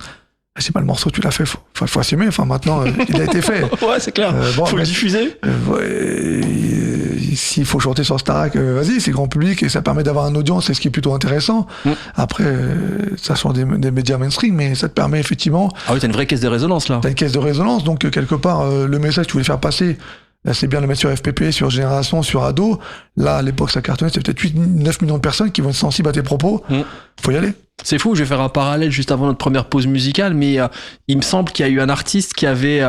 [SPEAKER 4] C'est pas le morceau, tu l'as fait, faut assumer. Enfin, maintenant, il a été fait.
[SPEAKER 3] Ouais, c'est clair. Faut le diffuser.
[SPEAKER 4] S'il faut chanter sur Starac, vas-y, c'est grand public et ça permet d'avoir une audience, c'est ce qui est plutôt intéressant. Après, ça sont des médias mainstream, mais ça te permet effectivement.
[SPEAKER 3] Ah oui, t'as une vraie caisse de résonance là.
[SPEAKER 4] T'as une caisse de résonance, donc quelque part, le message que tu voulais faire passer, là, c'est bien de le mettre sur FPP, sur Génération, sur Ado. Là, à l'époque, ça cartonnait, c'est peut-être 8-9 millions de personnes qui vont être sensibles à tes propos. Faut y aller.
[SPEAKER 3] C'est fou, je vais faire un parallèle juste avant notre première pause musicale, mais il me semble qu'il y a eu un artiste qui avait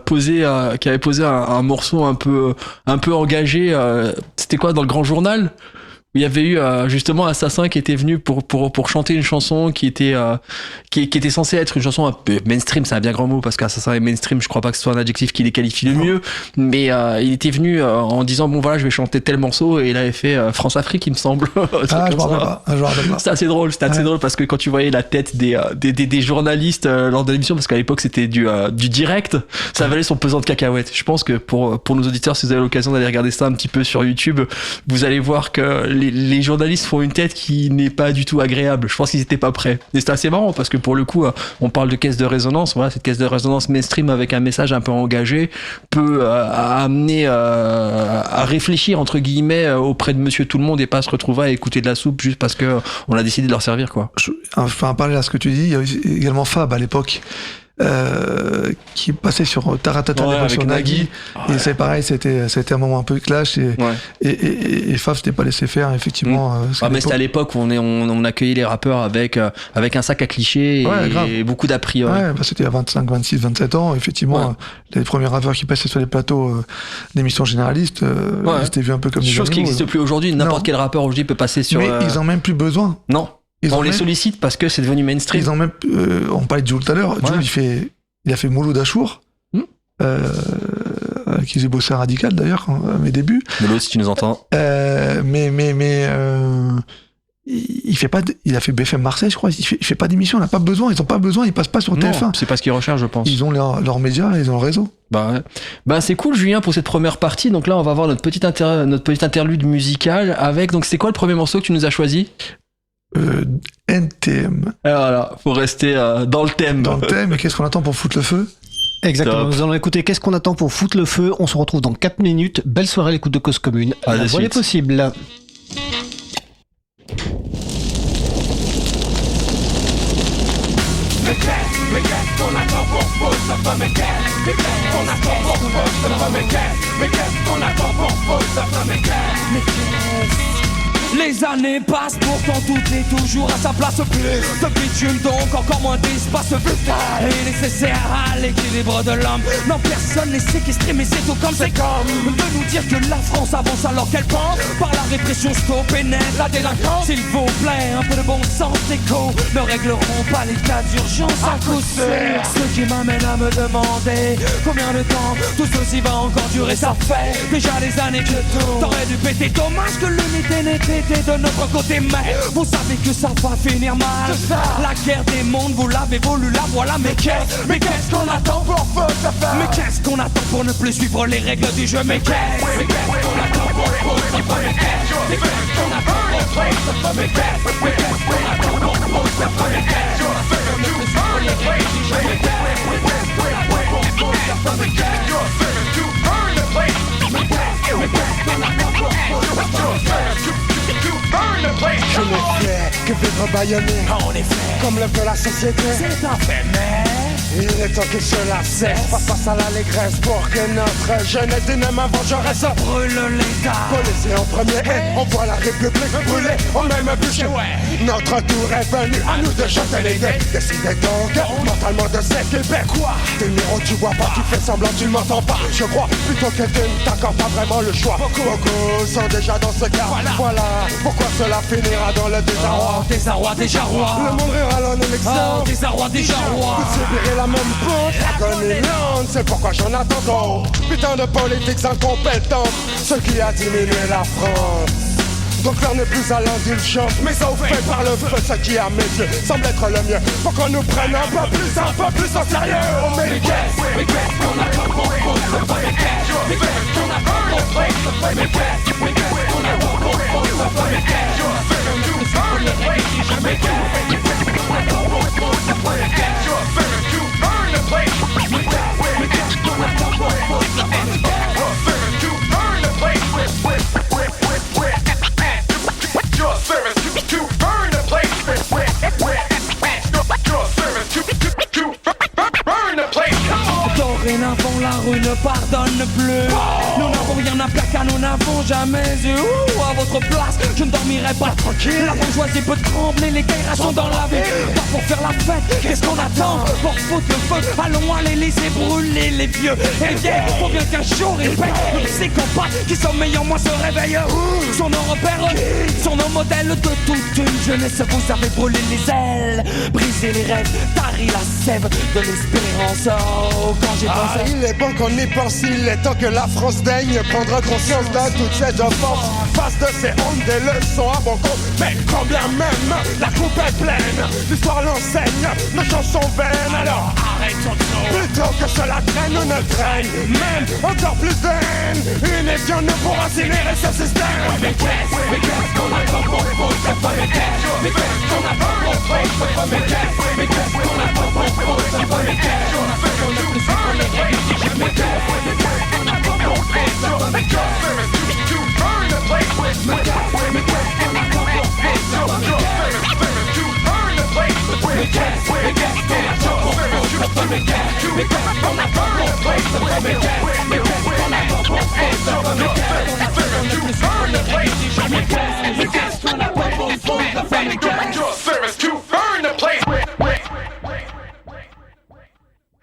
[SPEAKER 3] posé un morceau un peu engagé. C'était quoi, dans le Grand Journal? Il y avait eu justement Assassin qui était venu pour chanter une chanson qui était censée être une chanson un peu mainstream, c'est un bien grand mot parce qu'Assassin est mainstream, je crois pas que ce soit un adjectif qui les qualifie le mieux, mais il était venu en disant bon voilà je vais chanter tel morceau et il avait fait France-Afrique il me semble.
[SPEAKER 4] Je me rappelle pas.
[SPEAKER 3] C'était assez drôle, drôle parce que quand tu voyais la tête des journalistes lors de l'émission, parce qu'à l'époque c'était du direct, ça valait son pesant de cacahuètes. Je pense que pour nos auditeurs, si vous avez l'occasion d'aller regarder ça un petit peu sur YouTube, vous allez voir que les journalistes font une tête qui n'est pas du tout agréable. Je pense qu'ils étaient pas prêts. Et c'est assez marrant parce que pour le coup, on parle de caisse de résonance. Voilà, cette caisse de résonance mainstream avec un message un peu engagé peut amener à réfléchir entre guillemets auprès de Monsieur Tout le Monde et pas se retrouver à écouter de la soupe juste parce que on a décidé de leur servir quoi.
[SPEAKER 4] Enfin, parler à ce que tu dis, il y a également Fab à l'époque. Qui passait sur Taratata sur Nagui et c'est pareil, c'était un moment un peu clash et Faf s'était pas laissé faire effectivement.
[SPEAKER 3] Mais c'était à l'époque où on accueillait les rappeurs avec un sac à clichés et beaucoup d'a priori.
[SPEAKER 4] C'était à 25, 26, 27 ans effectivement. Les premiers rappeurs qui passaient sur les plateaux d'émissions généralistes c'était vu un peu comme des
[SPEAKER 3] chose qui n'existe plus aujourd'hui. N'importe quel rappeur aujourd'hui peut passer sur.
[SPEAKER 4] Mais ils en ont même plus besoin.
[SPEAKER 3] Non. On les sollicite parce que c'est devenu mainstream.
[SPEAKER 4] Ils ont même, on parlait de Jul tout à l'heure. Jul, il a fait Mouloud Achour, qui faisait bosser à Radical d'ailleurs à mes débuts.
[SPEAKER 3] Mouloud, si tu nous entends.
[SPEAKER 4] Il a fait BFM Marseille, je crois. Il fait pas d'émission, on n'a pas besoin. Ils ont pas besoin, ils passent pas sur TF1.
[SPEAKER 3] C'est pas ce qu'ils recherchent, je pense.
[SPEAKER 4] Ils ont leurs médias, ils ont le réseau.
[SPEAKER 3] C'est cool, Julien, pour cette première partie. Donc là, on va voir notre petite interlude musicale avec. Donc, c'est quoi le premier morceau que tu nous as choisi?
[SPEAKER 4] NTM.
[SPEAKER 3] Alors voilà, faut rester dans le thème.
[SPEAKER 4] Dans le thème, et qu'est-ce qu'on attend pour foutre le feu?
[SPEAKER 2] Exactement, nous allons écouter Qu'est-ce qu'on attend pour foutre le feu. On se retrouve dans 4 minutes. Belle soirée à l'écoute de Cause Commune. La voix est possible.
[SPEAKER 5] Les années passent, pourtant tout est toujours à sa place. Plus de bitume, donc encore moins d'espace vital est nécessaire à l'équilibre de l'homme. Non, personne n'est séquestré, mais c'est tout comme c'est comme de nous dire que la France avance alors qu'elle pense par la répression stop et net la délinquance. S'il vous plaît, un peu de bon sens, écho ne régleront pas l'état d'urgence à coup sûr. Ce qui m'amène à me demander combien de temps tout ceci va encore durer. Ça fait déjà des années que tout t'aurais dû péter. Dommage que l'unité n'était de notre côté, mais vous savez que ça va finir mal. La guerre des mondes, vous l'avez voulu, la voilà. Mais qu'est-ce qu'on attend pour Mais qu'est-ce qu'on attend pour ne plus suivre les règles du jeu? Mais qu'est-ce qu'on attend pour Mais qu'est-ce qu'on attend pour Mais qu'est-ce qu'on attend pour
[SPEAKER 6] Je ne fais que vivre bâillonné.
[SPEAKER 5] En effet,
[SPEAKER 6] comme le veut la société.
[SPEAKER 5] c'est un fait, mais
[SPEAKER 6] il est temps que cela cesse. Face à l'allégresse pour que notre jeunesse d'une vengeresse
[SPEAKER 5] brûle l'État.
[SPEAKER 6] Policier en premier et on voit la République brûler au même bûcher. Notre tour est venu, à nous de chanter les dés. Décidez donc mentalement de s'équiper. Quoi? T'es Niro, tu vois pas, tu fais semblant, tu m'entends pas. Je crois plutôt que tu ne t'accordes pas vraiment le choix. Beaucoup sont déjà dans ce cas. Voilà pourquoi cela finira dans le désarroi.
[SPEAKER 5] Désarroi, déjà roi.
[SPEAKER 6] Le monde rira en élection.
[SPEAKER 5] Désarroi, déjà roi.
[SPEAKER 6] Vous subirez la même faute, l'agonie lente. C'est pourquoi j'en attends d'autres. Putain de politiques incompétentes, ce qui a diminué la France. Donc l'heure n'est plus à l'indulgence, mais ça fait par le feu, ce qui à mes yeux semble être le mieux. Faut qu'on nous prenne un peu plus au sérieux. Oh mais qu'est-ce qu'on attend pour mais qu'est-ce qu'on attend pour mais qu'est-ce qu'on attend pour mais qu'est-ce
[SPEAKER 5] Dorénavant la rue ne pardonne plus. Nous n'avons rien à faire car nous n'avons jamais eu. À votre place, je ne dormirai pas tranquille. La bourgeoisie peut trembler, les guerres sont dans la vie. Pas pour faire la fête, qu'est-ce qu'on attend? Pour foutre le feu, allons à l'Élysée brûler les vieux et vieilles. Faut bien qu'un jour ils payent. Le psychopathe qui sommeille en moi se réveille. Sur nos repères, sur nos modèles de toute une jeunesse. Vous avez brûlé les ailes, brisé les rêves, tari la sève de l'espérance. Oh, quand j'ai pensé.
[SPEAKER 6] Il est bon qu'on y pense, il est temps que la France daigne prendre conscience de toutes ces offenses. Face de ces hontes, des leçons à bon compte. Mais quand bien même la coupe est pleine, l'histoire l'enseigne, nos chansons vaines. Alors arrêtons-nous. Plutôt que cela traîne ou ne traîne, même encore plus de haine. Une étion ne pourra incinérer ce système. Mais qu'est-ce qu'on a pas pour c'est pas mais qu'est-ce qu'on a pas pour c'est pas mais qu'est-ce qu'on a pas pour c'est pas mais qu'est-ce qu'on a fait qu'on ne plus pas les règles. Mais qu'est-ce qu'on a pas pour c'est pas mais qu'est-ce to burn the place with mais qu'est-ce qu'on a pas pour c'est pas mais qu'est-ce to burn the place with mais qu'est-ce qu'on a pas pour c'est pas mais qu'est-ce qu'on a pas pour c'est pas mais qu'est-ce qu'on a pas pour c'est pas mais qu'est-ce to burn the place mais qu'est-ce qu'on a pas pour c'est pas mais qu'est-ce to burn the place.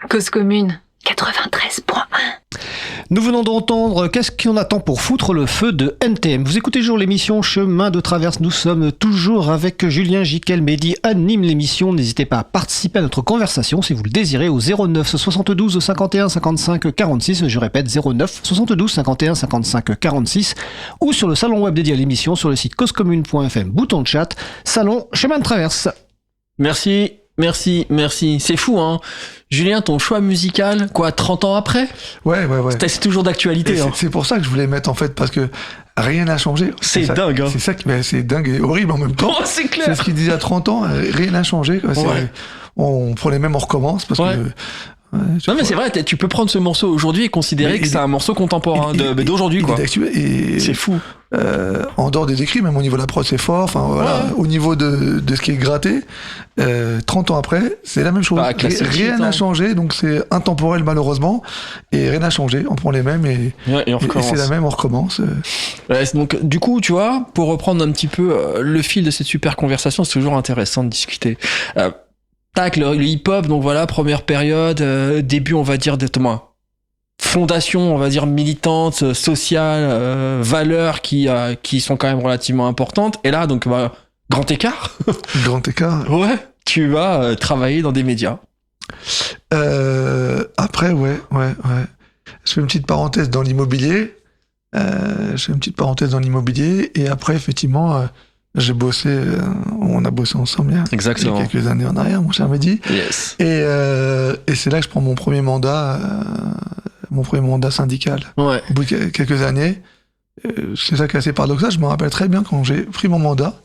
[SPEAKER 1] Cause commune 93.1.
[SPEAKER 2] Nous venons d'entendre Qu'est-ce qu'on attend pour foutre le feu de NTM. Vous écoutez toujours l'émission Chemin de Traverse. Nous sommes toujours avec Julien Jiquel. Mehdi anime l'émission. N'hésitez pas à participer à notre conversation si vous le désirez au 09 72 51 55 46. Je répète 09 72 51 55 46 ou sur le salon web dédié à l'émission sur le site causecommune.fm. Bouton de chat, salon Chemin de Traverse.
[SPEAKER 3] Merci. C'est fou, hein. Julien, ton choix musical, quoi, 30 ans après?
[SPEAKER 4] Ouais.
[SPEAKER 3] C'est toujours d'actualité, hein.
[SPEAKER 4] C'est pour ça que je voulais mettre, en fait, parce que rien n'a changé.
[SPEAKER 3] C'est dingue, hein.
[SPEAKER 4] C'est ça qui, c'est dingue et horrible en même temps.
[SPEAKER 3] Oh, c'est clair.
[SPEAKER 4] C'est ce qu'il disait à 30 ans, rien n'a changé, quoi.
[SPEAKER 3] Ouais.
[SPEAKER 4] On prend les mêmes, on recommence, parce que...
[SPEAKER 3] non mais c'est vrai, tu peux prendre ce morceau aujourd'hui et considérer que c'est un morceau contemporain d'aujourd'hui, quoi. C'est fou.
[SPEAKER 4] En dehors des écrits, même au niveau de la prod, c'est fort. Enfin voilà, au niveau de ce qui est gratté, 30 ans après, c'est la même chose. Rien n'a changé, donc c'est intemporel malheureusement, et rien n'a changé. On prend les mêmes et c'est la même, on recommence.
[SPEAKER 3] Donc du coup, tu vois, pour reprendre un petit peu le fil de cette super conversation, c'est toujours intéressant de discuter. Le hip-hop, donc voilà, première période, début, on va dire, fondation, on va dire, militante, sociale, valeurs qui sont quand même relativement importantes. Et là, donc, grand écart.
[SPEAKER 4] Grand écart.
[SPEAKER 3] Ouais. Tu vas travailler dans des médias.
[SPEAKER 4] Après, ouais. Je fais une petite parenthèse dans l'immobilier. Et après, effectivement... j'ai bossé, on a bossé ensemble il y a quelques années en arrière, mon cher Mehdi.
[SPEAKER 3] Yes.
[SPEAKER 4] Et c'est là que je prends mon premier mandat syndical.
[SPEAKER 3] Ouais.
[SPEAKER 4] Au bout de quelques années, c'est ça qui est assez paradoxal. Je me rappelle très bien quand j'ai pris mon mandat.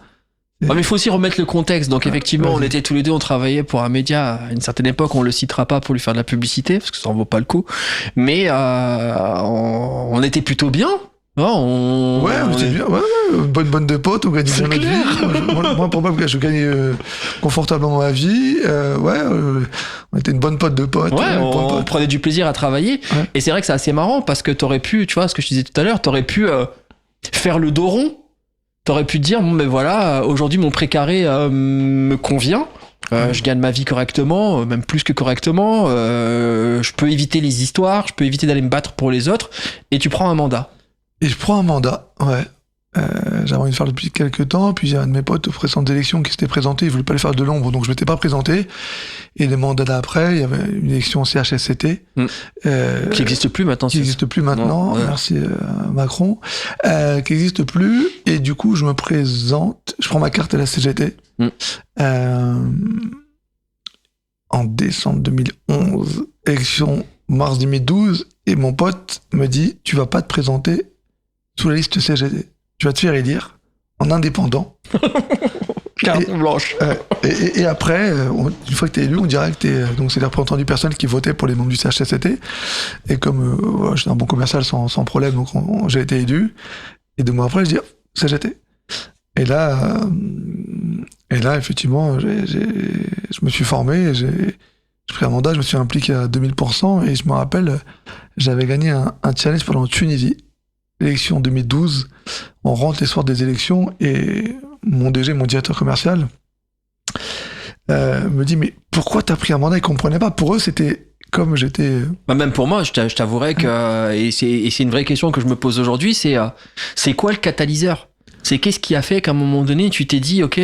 [SPEAKER 3] Mais il faut aussi remettre le contexte. Donc effectivement, on était tous les deux, on travaillait pour un média à une certaine époque. On le citera pas pour lui faire de la publicité parce que ça en vaut pas le coup. Mais on était plutôt bien.
[SPEAKER 4] C'était bien. Bonne de potes, on gagnait bien notre vie. Moi, probable que je gagnais confortablement ma vie. On était une bonne pote de potes.
[SPEAKER 3] On prenait du plaisir à travailler. Ouais. Et c'est vrai que c'est assez marrant parce que t'aurais pu, tu vois, ce que je disais tout à l'heure, t'aurais pu faire le dos rond. T'aurais pu te dire, bon, mais voilà, aujourd'hui, mon précaré me convient. Je gagne ma vie correctement, même plus que correctement. Je peux éviter les histoires, je peux éviter d'aller me battre pour les autres. Et tu prends un mandat.
[SPEAKER 4] Et je prends un mandat, ouais. J'avais envie de faire depuis quelques temps, puis il y a un de mes potes aux précédentes élections qui s'était présenté, il voulait pas le faire de l'ombre, donc je m'étais pas présenté. Et les mandats d'après, il y avait une élection CHSCT.
[SPEAKER 3] Qui n'existe plus maintenant.
[SPEAKER 4] Non, merci Macron. Qui n'existe plus, et du coup je me présente, je prends ma carte à la CGT. En décembre 2011, élection mars 2012, et mon pote me dit, tu vas pas te présenter sous la liste CGT. Tu vas te faire élire en indépendant.
[SPEAKER 3] Carte blanche.
[SPEAKER 4] Et après, une fois que t'es élu, on dirait que t'es... Donc c'est les représentants du personnel qui votaient pour les membres du CHSCT. Et comme j'étais un bon commercial sans problème, donc j'ai été élu. Et 2 mois après, je dis CGT. Et là, effectivement, je me suis formé et J'ai pris un mandat, je me suis impliqué à 2000% et je me rappelle, j'avais gagné un challenge pendant Tunisie. Élection 2012, on rentre les soirs des élections et mon DG, mon directeur commercial, me dit mais pourquoi t'as pris un mandat? Ils comprenaient pas. Pour eux, c'était comme j'étais...
[SPEAKER 3] Même pour moi, je t'avouerais que, et c'est une vraie question que je me pose aujourd'hui, c'est quoi le catalyseur? C'est qu'est-ce qui a fait qu'à un moment donné, tu t'es dit, ok,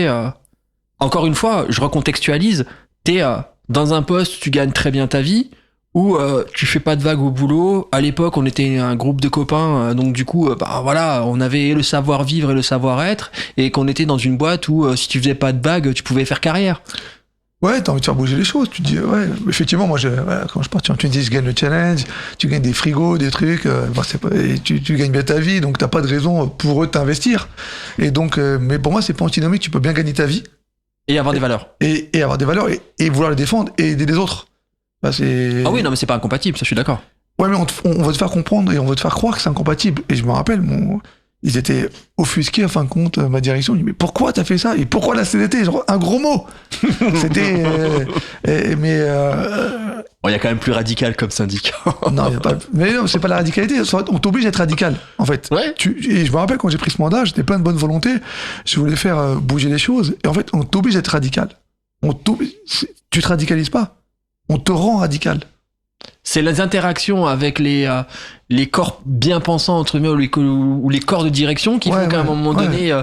[SPEAKER 3] encore une fois, je recontextualise, t'es dans un poste, tu gagnes très bien ta vie, ou tu fais pas de vagues au boulot. À l'époque, on était un groupe de copains, donc du coup, voilà, on avait le savoir-vivre et le savoir-être, et qu'on était dans une boîte où si tu faisais pas de vagues, tu pouvais faire carrière.
[SPEAKER 4] Ouais, t'as envie de faire bouger les choses. Tu te dis, ouais, effectivement, moi, quand je pars en Tunisie, je gagne le challenge, tu gagnes des frigos, des trucs, et tu gagnes bien ta vie, donc t'as pas de raison pour eux de t'investir. Et donc, mais pour moi, c'est pas antinomique, tu peux bien gagner ta vie.
[SPEAKER 3] Et avoir des valeurs.
[SPEAKER 4] Et avoir des valeurs, et vouloir les défendre, et aider les autres.
[SPEAKER 3] Ah oui, non, mais c'est pas incompatible, ça, je suis d'accord.
[SPEAKER 4] Ouais, mais on va te faire comprendre, et on va te faire croire que c'est incompatible. Et je me rappelle, ils étaient offusqués, en fin de compte, ma direction. Ils disaient, mais pourquoi t'as fait ça? Et pourquoi la CDT? Genre, un gros mot! C'était...
[SPEAKER 3] Bon, il y a quand même plus radical comme syndicat.
[SPEAKER 4] Non, y a pas... Mais non, c'est pas la radicalité. On t'oblige à être radical, en fait.
[SPEAKER 3] Ouais.
[SPEAKER 4] Et je me rappelle, quand j'ai pris ce mandat, j'étais plein de bonne volonté. Je voulais faire bouger les choses. Et en fait, on t'oblige à être radical. Tu te radicalises pas. On te rend radical.
[SPEAKER 3] C'est les interactions avec les corps bien pensants, entre guillemets, ou les corps de direction qui font qu'à un moment donné,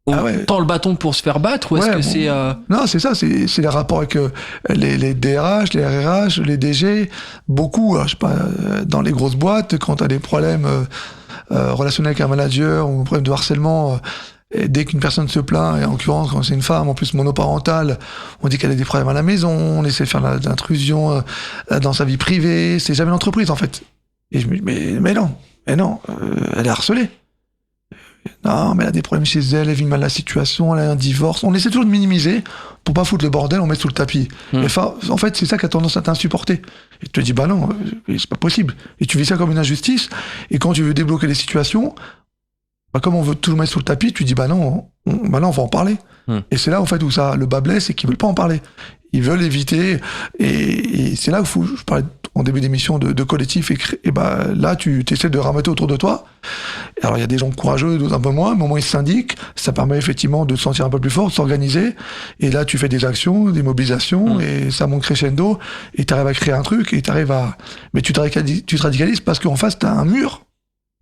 [SPEAKER 3] on tend le bâton pour se faire battre, ou est-ce que c'est...
[SPEAKER 4] Non, c'est ça, c'est les rapports avec les DRH, les RRH, les DG, beaucoup, je sais pas, dans les grosses boîtes, quand t'as des problèmes relationnels avec un manager, ou un problème de harcèlement... Et dès qu'une personne se plaint, et en l'occurrence quand c'est une femme, en plus monoparentale, on dit qu'elle a des problèmes à la maison, on essaie de faire de l'intrusion dans sa vie privée, c'est jamais l'entreprise en fait. Et je me dis, mais non, elle est harcelée. Non, mais elle a des problèmes chez elle vit mal la situation, elle a un divorce. On essaie toujours de minimiser pour pas foutre le bordel, on met sous le tapis. Et en fait, c'est ça qui a tendance à t'insupporter. Et tu te dis, bah non, c'est pas possible. Et tu vis ça comme une injustice, et quand tu veux débloquer les situations, comme on veut tout le mettre sous le tapis, tu dis bah non, on va en parler. Et c'est là en fait où ça le bas blesse, c'est qu'ils veulent pas en parler. Ils veulent éviter, et c'est là où je parlais en début d'émission de collectif, et bah là tu essaies de ramasser autour de toi. Alors il y a des gens courageux, d'autres un peu moins, mais au moins ils se syndiquent, ça permet effectivement de se sentir un peu plus fort, de s'organiser, et là tu fais des actions, des mobilisations, et ça monte crescendo, et t'arrives à créer un truc, et mais tu te radicalises parce qu'en face t'as un mur.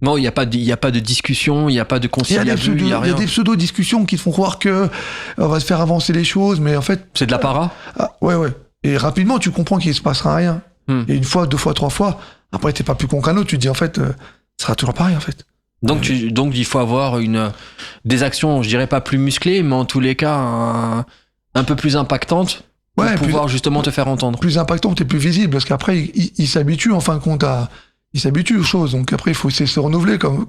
[SPEAKER 3] Non, il y a pas de discussion, il y a pas de conciliation,
[SPEAKER 4] il y a des pseudo-discussions qui te font croire que on va se faire avancer les choses, mais en fait...
[SPEAKER 3] C'est de la para.
[SPEAKER 4] Ouais. Et rapidement, tu comprends qu'il se passera rien. Et une fois, deux fois, trois fois, après t'es pas plus con qu'un autre, tu te dis en fait, ça sera toujours pareil en fait.
[SPEAKER 3] Donc il faut avoir des actions, je dirais pas plus musclées, mais en tous les cas un peu plus impactantes pour pouvoir justement te faire entendre.
[SPEAKER 4] Plus impactantes et plus visibles, parce qu'après ils s'habituent en fin de compte ils s'habituent aux choses, donc après il faut essayer de se renouveler comme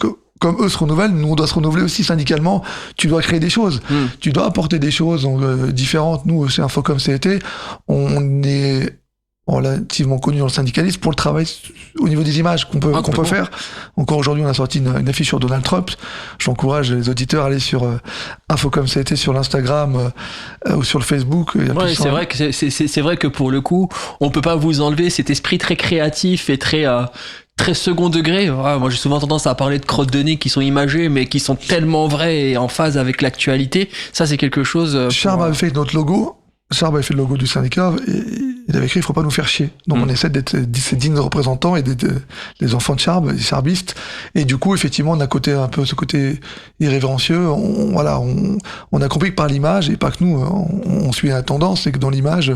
[SPEAKER 4] eux se renouvellent, nous on doit se renouveler aussi syndicalement, tu dois créer des choses, tu dois apporter des choses différentes. Nous chez Infocom CET, on est relativement connu dans le syndicalisme pour le travail au niveau des images qu'on peut faire. Encore aujourd'hui, on a sorti une affiche sur Donald Trump. J'encourage les auditeurs à aller sur Infocom CET sur l'Instagram ou sur le Facebook.
[SPEAKER 3] Ouais, c'est vrai que pour le coup, on peut pas vous enlever cet esprit très créatif et très second degré. Moi, j'ai souvent tendance à parler de crottes de nez qui sont imagées, mais qui sont tellement vraies et en phase avec l'actualité. Ça, c'est quelque chose...
[SPEAKER 4] Charb avait fait notre logo. Charb avait fait le logo du syndicat et il avait écrit il faut pas nous faire chier. Donc on essaie d'être ces dignes représentants et d'être les enfants de Charb, les charbistes. Et du coup, effectivement, on a ce côté irrévérencieux. On a compris que par l'image, et pas que nous, on suit la tendance, c'est que dans l'image,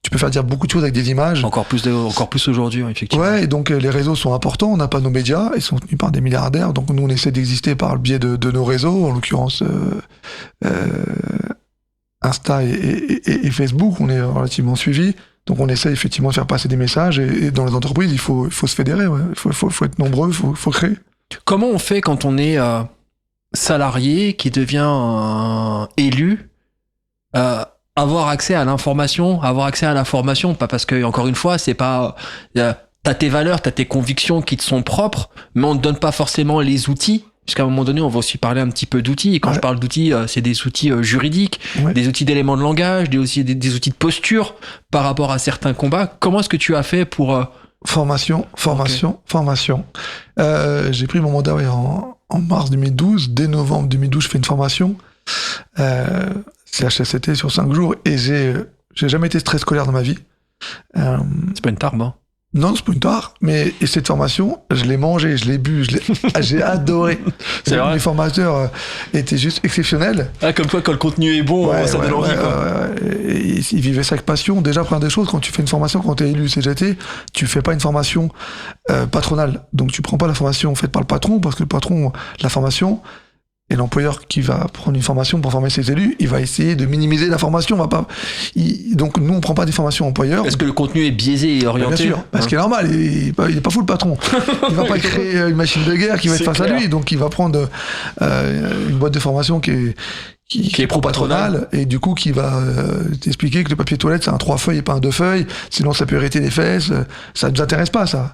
[SPEAKER 4] tu peux faire dire beaucoup de choses avec des images.
[SPEAKER 3] Encore plus aujourd'hui, effectivement.
[SPEAKER 4] Ouais, et donc les réseaux sont importants. On n'a pas nos médias, ils sont tenus par des milliardaires. Donc nous, on essaie d'exister par le biais de nos réseaux, en l'occurrence Insta et Facebook. On est relativement suivis. Donc on essaie effectivement de faire passer des messages. Et dans les entreprises, il faut se fédérer. Ouais. Il faut être nombreux, il faut créer.
[SPEAKER 3] Comment on fait quand on est salarié qui devient élu avoir accès à l'information, pas parce que, encore une fois, c'est pas... t'as tes valeurs, t'as tes convictions qui te sont propres, mais on te donne pas forcément les outils. puisqu'à un moment donné, on va aussi parler un petit peu d'outils. Et quand je parle d'outils, c'est des outils juridiques, des outils d'éléments de langage, des outils de posture par rapport à certains combats. Comment est-ce que tu as fait pour...
[SPEAKER 4] Formation. J'ai pris mon mandat en mars 2012. Dès novembre 2012, je fais une formation. CHSCT sur 5 jours. Et j'ai jamais été très scolaire dans ma vie.
[SPEAKER 3] C'est pas une tare, hein.
[SPEAKER 4] Non, c'est pas une tare, mais cette formation, je l'ai mangée, je l'ai bu, j'ai adoré.
[SPEAKER 3] C'est vrai.
[SPEAKER 4] Les formateurs étaient juste exceptionnels.
[SPEAKER 3] Ah, comme quoi, quand le contenu est bon, ça donne envie, quoi.
[SPEAKER 4] Ils vivaient ça avec passion. Déjà, première des choses, quand tu fais une formation, quand tu es élu CGT, tu fais pas une formation patronale. Donc, tu prends pas la formation faite par le patron, parce que le patron, la formation, et l'employeur qui va prendre une formation pour former ses élus, il va essayer de minimiser la formation. Donc nous, on prend pas des formations employeurs.
[SPEAKER 3] Est-ce que le contenu est biaisé et orienté?
[SPEAKER 4] Bien sûr, parce qu'il est normal, il est pas fou le patron. Il va pas créer une machine de guerre qui va être face à lui. Donc il va prendre une boîte de formation qui est pro-patronale, et du coup qui va t'expliquer que le papier toilette c'est un 3 feuilles et pas un 2 feuilles, sinon ça peut irriter les fesses, ça nous intéresse pas ça.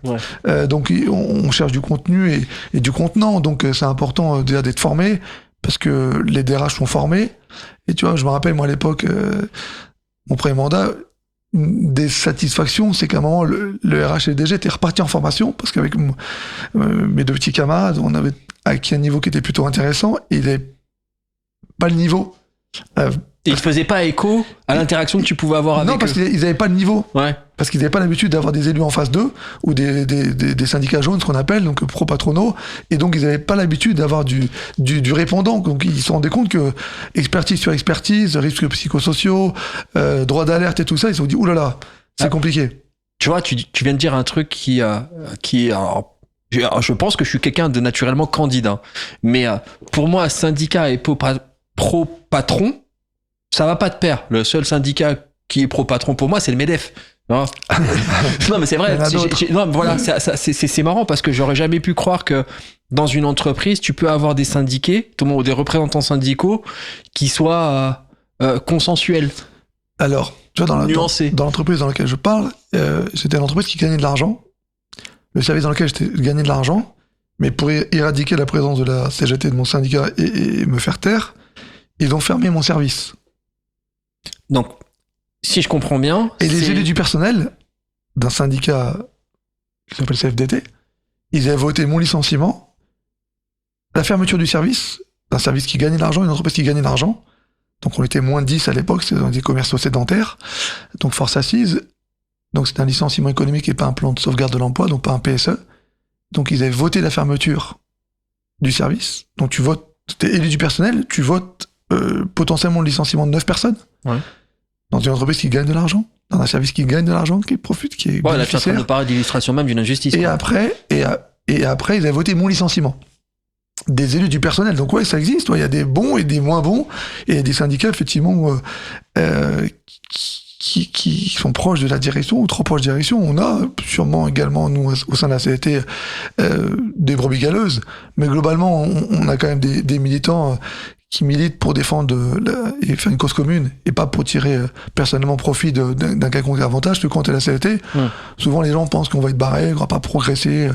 [SPEAKER 4] Donc on cherche du contenu et du contenant, donc c'est important déjà d'être formé, parce que les DRH sont formés, et tu vois, je me rappelle moi à l'époque, mon premier mandat, une des satisfactions, c'est qu'à un moment le RH et le DG étaient repartis en formation, parce qu'avec mes 2 petits camarades, on avait acquis un niveau qui était plutôt intéressant, et il avait pas le niveau.
[SPEAKER 3] Et ils faisaient pas écho à l'interaction que tu pouvais avoir avec eux.
[SPEAKER 4] Non, parce qu'ils n'avaient pas le niveau.
[SPEAKER 3] Ouais.
[SPEAKER 4] Parce qu'ils n'avaient pas l'habitude d'avoir des élus en face d'eux, ou des syndicats jaunes, ce qu'on appelle, donc pro-patronaux, et donc ils n'avaient pas l'habitude d'avoir du répondant. Donc ils se rendaient compte que expertise sur expertise, risques psychosociaux, droit d'alerte et tout ça, ils se sont dit, oulala, c'est compliqué.
[SPEAKER 3] Tu vois, tu viens de dire un truc qui alors, je pense que je suis quelqu'un de naturellement candide, hein. Mais pour moi, syndicat et pro-patron, ça va pas de pair. Le seul syndicat qui est pro-patron pour moi, c'est le MEDEF. Non, non mais c'est vrai. Non, voilà, c'est marrant parce que j'aurais jamais pu croire que dans une entreprise, tu peux avoir des syndiqués, des représentants syndicaux qui soient consensuels.
[SPEAKER 4] Alors, tu vois, dans l'entreprise dans laquelle je parle, c'était l'entreprise qui gagnait de l'argent. Le service dans lequel j'étais gagné de l'argent, mais pour éradiquer la présence de la CGT de mon syndicat et me faire taire, ils ont fermé mon service.
[SPEAKER 3] Donc, si je comprends bien...
[SPEAKER 4] Et les élus du personnel d'un syndicat qui s'appelle CFDT, ils avaient voté mon licenciement, la fermeture du service, d'un service qui gagnait de l'argent, une entreprise qui gagnait de l'argent. Donc on était moins de 10 à l'époque, c'était dans des commerciaux sédentaires, donc force assise. Donc c'était un licenciement économique et pas un plan de sauvegarde de l'emploi, donc pas un PSE. Donc ils avaient voté la fermeture du service. Donc tu votes, t'es élu du personnel, tu votes potentiellement le licenciement de 9 personnes. Ouais. Dans une entreprise qui gagne de l'argent, dans un service qui gagne de l'argent, qui profite, qui est bénéficiaire.
[SPEAKER 3] Là tu es en train de parler d'illustration même d'une injustice.
[SPEAKER 4] Et après, ils avaient voté mon licenciement. Des élus du personnel. Donc ouais, ça existe. Il y a des bons et des moins bons. Et il y a des syndicats, effectivement, qui sont proches de la direction ou trop proches de la direction. On a sûrement également, nous, au sein de la CGT, des brebis galeuses. Mais globalement, on a quand même des militants qui militent pour défendre et faire une cause commune et pas pour tirer personnellement profit d'un quelconque avantage. Parce que quand t'es la CGT, souvent les gens pensent qu'on va être barré, qu'on va pas progresser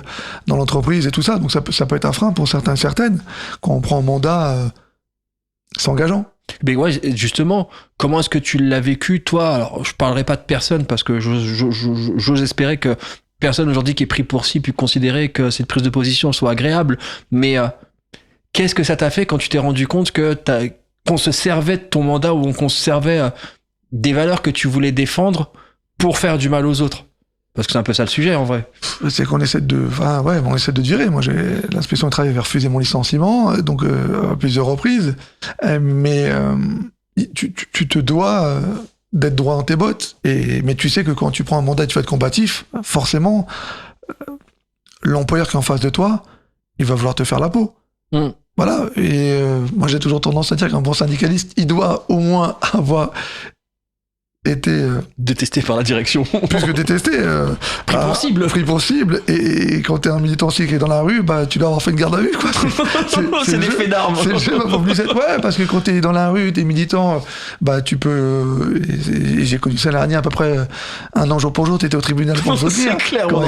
[SPEAKER 4] dans l'entreprise et tout ça. Donc ça peut être un frein pour certains et certaines quand on prend un mandat s'engageant.
[SPEAKER 3] Mais ouais, justement, comment est-ce que tu l'as vécu, toi? Alors, je parlerai pas de personne parce que j'ose espérer que personne aujourd'hui qui est pris pour cible puisse considérer que cette prise de position soit agréable. Mais qu'est-ce que ça t'a fait quand tu t'es rendu compte qu'on se servait de ton mandat ou qu'on se servait des valeurs que tu voulais défendre pour faire du mal aux autres? Parce que c'est un peu ça le sujet, en vrai.
[SPEAKER 4] C'est qu'on essaie de virer. Moi, l'inspection du travail avait refusé mon licenciement, donc à plusieurs reprises. Mais tu te dois d'être droit dans tes bottes. Mais tu sais que quand tu prends un mandat et tu vas être combatif, forcément, l'employeur qui est en face de toi, il va vouloir te faire la peau. Voilà. Et moi, j'ai toujours tendance à dire qu'un bon syndicaliste, il doit au moins avoir était
[SPEAKER 3] détesté par la direction.
[SPEAKER 4] Plus que détesté. Pris pour cible. Et quand t'es un militant qui est dans la rue, bah, tu dois avoir fait une garde à vue, quoi.
[SPEAKER 3] C'est des faits d'armes.
[SPEAKER 4] C'est le jeu, ouais, parce que quand t'es dans la rue, t'es militant, bah, tu peux, et j'ai connu ça l'année à peu près un an jour pour jour, t'étais au tribunal pour le
[SPEAKER 3] C'est clair, on